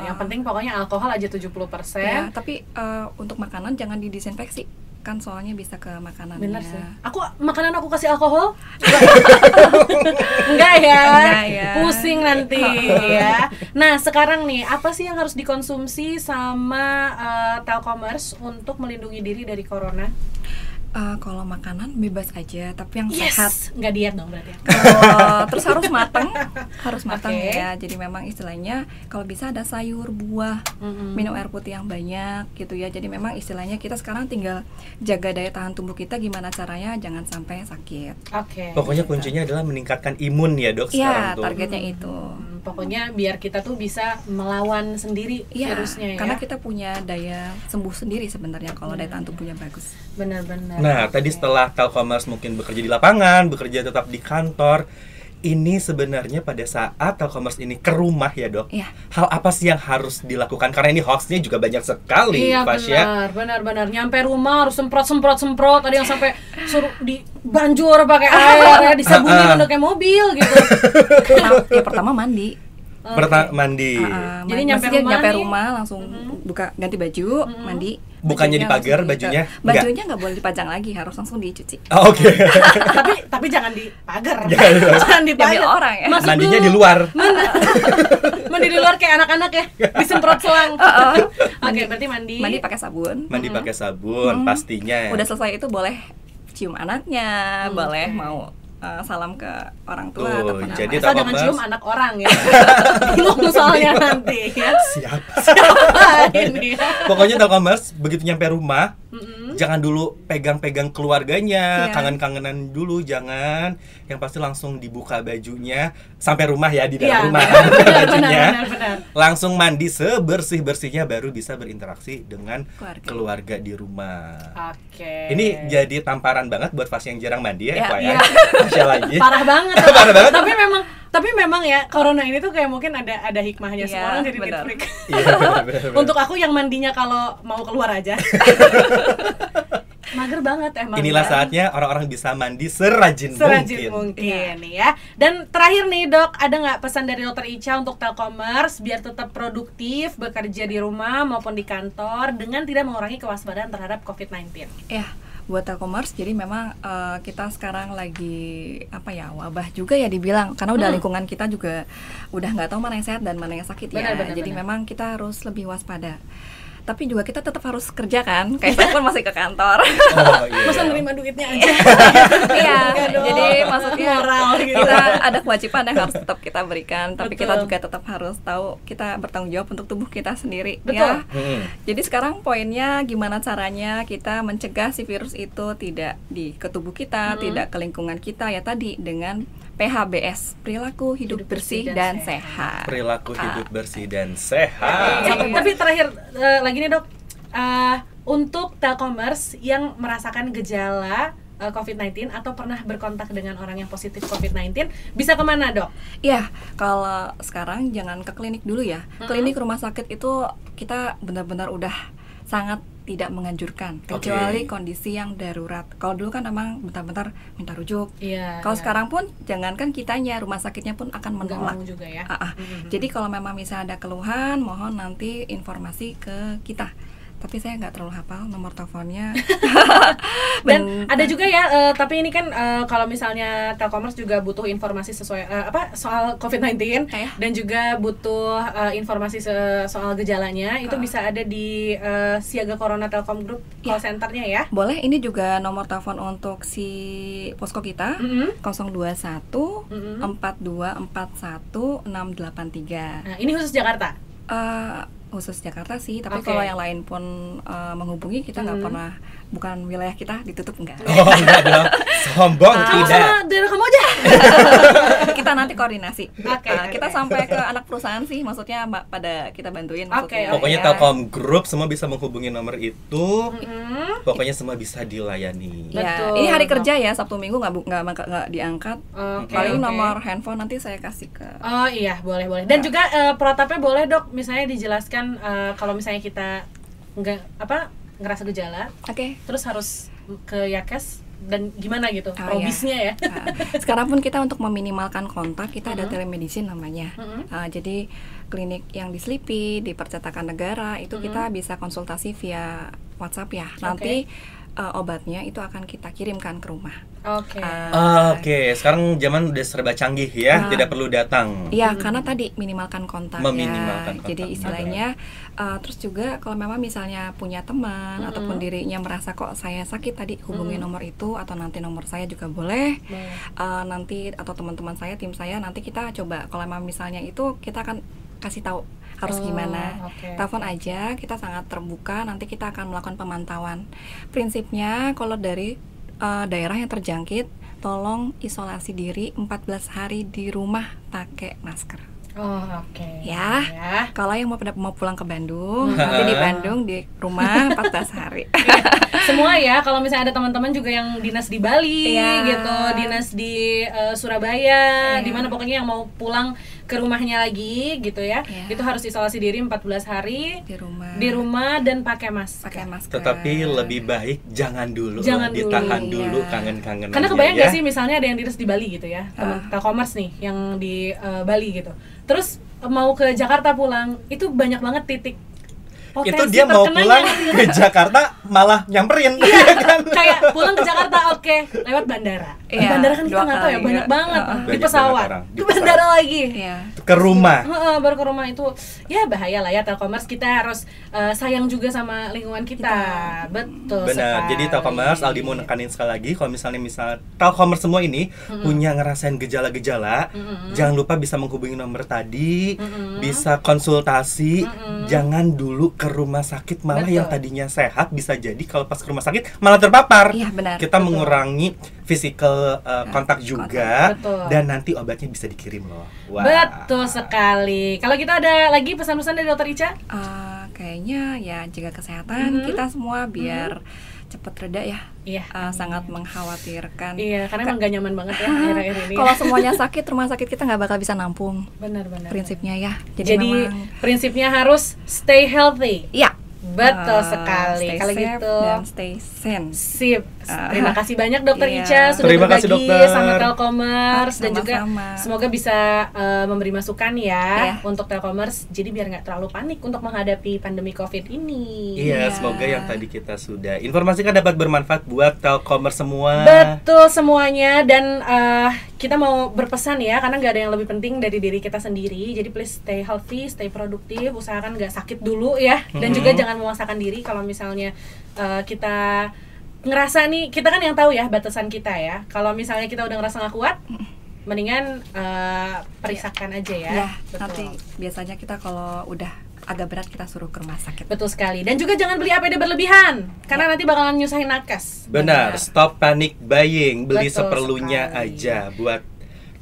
Yang penting pokoknya alkohol aja 70%. Ya, tapi untuk makanan jangan didisinfeksi kan, soalnya bisa ke makanannya. Benar sih. Makanan aku kasih alkohol? Enggak ya. Pusing nanti ya. Nah, sekarang nih apa sih yang harus dikonsumsi sama Telkomers untuk melindungi diri dari corona? Kalau makanan bebas aja, tapi yang sehat. Nggak diet dong berarti. Terus harus matang ya. Jadi memang istilahnya kalau bisa ada sayur, buah, minum air putih yang banyak gitu ya. Jadi memang istilahnya kita sekarang tinggal jaga daya tahan tubuh kita, gimana caranya jangan sampai sakit. Pokoknya kuncinya adalah meningkatkan imun ya dok sekarang tuh. Iya, targetnya itu. Pokoknya biar kita tuh bisa melawan sendiri virusnya ya. Karena kita punya daya sembuh sendiri sebenarnya kalau daya tahan tubuhnya bagus. Benar-benar. Nah, tadi setelah Telkomers mungkin bekerja di lapangan, bekerja tetap di kantor, ini sebenarnya pada saat Telkomers ini ke rumah ya dok, hal apa sih yang harus dilakukan? Karena ini hoaxnya juga banyak sekali, Fasya. Benar. Nyampe rumah harus semprot. Ada yang sampai suruh dibanjur pakai air, ya, disabunin udah kayak mobil gitu. Ya pertama mandi. Mandi. Jadi nyampe rumah langsung buka ganti baju, mandi. Bukannya di pagar bajunya? Bajunya nggak boleh dipajang lagi, harus langsung dicuci. Oh, oke. tapi jangan di pagar. Jangan di pagar. Orang ya. Mandinya di luar. Mandi di luar kayak anak-anak ya, disemprot selang. Oke, berarti mandi. Mandi pakai sabun. Mandi pakai sabun pastinya. Udah selesai itu boleh cium anaknya, boleh mau salam ke orang tua atau apa. Jadi asal jangan cium anak orang ya. Bingung soalnya nanti ya. Siapa ini? Pokoknya Telkomers begitu nyampe rumah, jangan dulu pegang-pegang keluarganya, kangen-kangenan dulu, jangan. Yang pasti langsung dibuka bajunya sampai rumah ya, di dalam rumah bajunya. Benar. Langsung mandi sebersih-bersihnya baru bisa berinteraksi dengan keluarga di rumah. Oke. Ini jadi tamparan banget buat Fas yang jarang mandi ya, Iya. Lagi. Parah banget. Parah banget. Tapi memang ya, corona ini tuh kayak mungkin ada hikmahnya. Semua orang jadi freak. Bener. Untuk aku yang mandinya kalau mau keluar aja. Mager banget emang. Inilah saatnya orang-orang bisa mandi serajin mungkin ya. Dan terakhir nih Dok, ada nggak pesan dari Dr. Icha untuk Telkomers biar tetap produktif bekerja di rumah maupun di kantor dengan tidak mengurangi kewaspadaan terhadap COVID-19? Ya, buat Telkomers, jadi memang kita sekarang lagi wabah juga ya dibilang, karena udah lingkungan kita juga udah nggak tahu mana yang sehat dan mana yang sakit. Jadi memang kita harus lebih waspada. Tapi juga kita tetap harus kerja kan, kayak saya pun masih ke kantor. Masa nerima duitnya aja. Iya, jadi maksudnya moral gitu. Kita ada kewajiban yang harus tetap kita berikan, tapi kita juga tetap harus tahu kita bertanggung jawab untuk tubuh kita sendiri. Betul. Ya. Jadi sekarang poinnya gimana caranya kita mencegah si virus itu tidak ke tubuh kita, tidak ke lingkungan kita ya tadi dengan PHBS, perilaku hidup bersih dan sehat. Perilaku hidup bersih dan sehat. Tapi terakhir lagi nih Dok, untuk Telkomers yang merasakan gejala COVID-19 atau pernah berkontak dengan orang yang positif COVID-19, bisa kemana Dok? Iya, kalau sekarang jangan ke klinik dulu ya. Klinik rumah sakit itu kita benar-benar udah sangat tidak menganjurkan, kecuali kondisi yang darurat. Kalau dulu kan memang bentar-bentar minta rujuk. Kalau sekarang pun jangankan kitanya, rumah sakitnya pun akan menolak juga ya. Jadi kalau memang misalnya ada keluhan, mohon nanti informasi ke kita. Tapi saya nggak terlalu hafal nomor teleponnya. Dan ada juga ya, tapi ini kan kalau misalnya Telkomers juga butuh informasi sesuai soal COVID-19 dan juga butuh informasi soal gejalanya, itu bisa ada di Siaga Corona Telkom Group call centernya ya. Boleh, ini juga nomor telepon untuk si posko kita 021 4241 683. Nah, ini khusus Jakarta? Khusus Jakarta sih, tapi kalau yang lain pun menghubungi kita nggak pernah, bukan wilayah kita ditutup enggak. Enggak dong, sombong tidak. Sama daerah kamu aja. Kita nanti koordinasi. Kita sampai ke anak perusahaan sih, maksudnya pada kita bantuin. Pokoknya Telkom Group semua bisa menghubungi nomor itu. Pokoknya semua bisa dilayani. Ini hari kerja ya, Sabtu Minggu nggak diangkat. Paling nomor handphone nanti saya kasih ke. Oh iya, boleh. Dan juga protapnya boleh Dok, misalnya dijelaskan kalau misalnya kita ngerasa gejala, terus harus ke Yakes dan gimana gitu, probisnya ya. Sekarang pun kita untuk meminimalkan kontak, kita ada telemedicine namanya. Jadi klinik yang di Slipi, di Percetakan Negara itu kita bisa konsultasi via WhatsApp ya. Nanti obatnya itu akan kita kirimkan ke rumah. Oke, sekarang zaman udah serba canggih ya, tidak perlu datang. Iya, karena tadi minimalkan kontak. Kontak. Jadi istilahnya, terus juga kalau memang misalnya punya teman ataupun dirinya merasa kok saya sakit tadi, hubungi nomor itu atau nanti nomor saya juga boleh. Nanti atau teman-teman saya, tim saya, nanti kita coba kalau memang misalnya itu kita akan kasih tahu harus gimana. Telepon aja, kita sangat terbuka, nanti kita akan melakukan pemantauan. Prinsipnya kalau dari daerah yang terjangkit, tolong isolasi diri 14 hari di rumah pakai masker. Ya. Kalau yang mau pulang ke Bandung, nanti di Bandung di rumah 14 hari. Semua ya, kalau misalnya ada teman-teman juga yang dinas di Bali gitu, dinas di Surabaya, di mana pokoknya yang mau pulang ke rumahnya lagi gitu ya, itu harus isolasi diri 14 hari di rumah dan pakai masker. Tetapi lebih baik jangan ditahan dulu kangen-kangenan. Karena kebayang nggak sih misalnya ada yang dinas di Bali gitu ya, teman Telkomers nih yang di Bali gitu, terus mau ke Jakarta pulang itu banyak banget titik potensi itu dia mau pulang ke Jakarta malah nyamperin. Iya kan? Kayak pulang ke Jakarta lewat bandara. Di bandara kan kita nggak tahu ya, banyak banget di pesawat, ke bandara lagi, ke rumah. Baru ke rumah itu ya bahaya lah ya. Telkomers kita harus sayang juga sama lingkungan kita. Betul. Benar. Sekali. Jadi Telkomers, Aldi mau nekanin sekali lagi, kalau misalnya Telkomers semua ini punya ngerasain gejala-gejala, jangan lupa bisa menghubungi nomor tadi, bisa konsultasi, jangan dulu ke rumah sakit, malah yang tadinya sehat bisa jadi kalau pas ke rumah sakit malah terpapar. Iya, benar. Kita mengurangi physical kontak juga, dan nanti obatnya bisa dikirim loh. Wow. Betul sekali. Kalau kita ada lagi pesan-pesan dari Dokter Ica? Kayaknya ya jaga kesehatan kita semua biar cepat reda ya. Iya. Sangat mengkhawatirkan. Iya, karena emang gak nyaman banget ya akhir-akhir ini. Kalau semuanya sakit, rumah sakit kita nggak bakal bisa nampung. Benar-benar. Prinsipnya ya. Jadi prinsipnya harus stay healthy. Iya. Betul sekali. Kalau gitu dan stay sane. Sip. Terima kasih banyak Dokter Ica sudah Terima kasih, berbagi dokter. sama Telkomers, dan juga semoga bisa memberi masukan ya untuk Telkomers. Jadi biar nggak terlalu panik untuk menghadapi pandemi COVID ini. Iya, semoga yang tadi kita sudah informasikan dapat bermanfaat buat Telkomers semua. Betul semuanya, dan kita mau berpesan ya, karena nggak ada yang lebih penting dari diri kita sendiri. Jadi please stay healthy, stay produktif, usahakan nggak sakit dulu ya, dan juga jangan memaksakan diri. Kalau misalnya kita ngerasa nih, kita kan yang tahu ya batasan kita ya. Kalau misalnya kita udah ngerasa nggak kuat, mendingan periksakan aja ya. Nanti biasanya kita kalau udah agak berat kita suruh ke rumah sakit. Betul sekali. Dan juga jangan beli APD berlebihan, karena nanti bakalan nyusahin nakes. Benar. Stop panic buying, beli seperlunya aja buat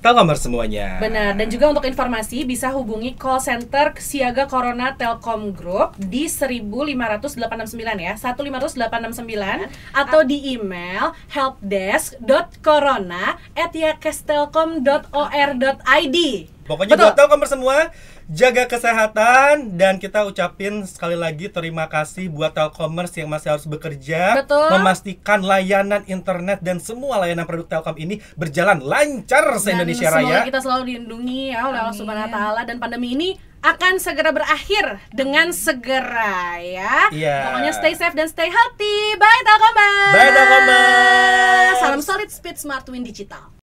Telkomers semuanya. Benar. Dan juga untuk informasi bisa hubungi call center Siaga Corona Telkom Group di 15869 ya, 15869, atau di email helpdesk.corona@yakestelkom.or.id. Pokoknya buat Telkomers semua, jaga kesehatan, dan kita ucapin sekali lagi terima kasih buat Telkomers yang masih harus bekerja, memastikan layanan internet dan semua layanan produk Telkom ini berjalan lancar se-Indonesia Raya. Semoga kita selalu dilindungi ya oleh Allah Subhanahu wa taala, dan pandemi ini akan segera berakhir dengan segera ya. Pokoknya stay safe dan stay healthy. Bye Telkomers. Bye Telkomers. Salam solid, speed, smart, win digital.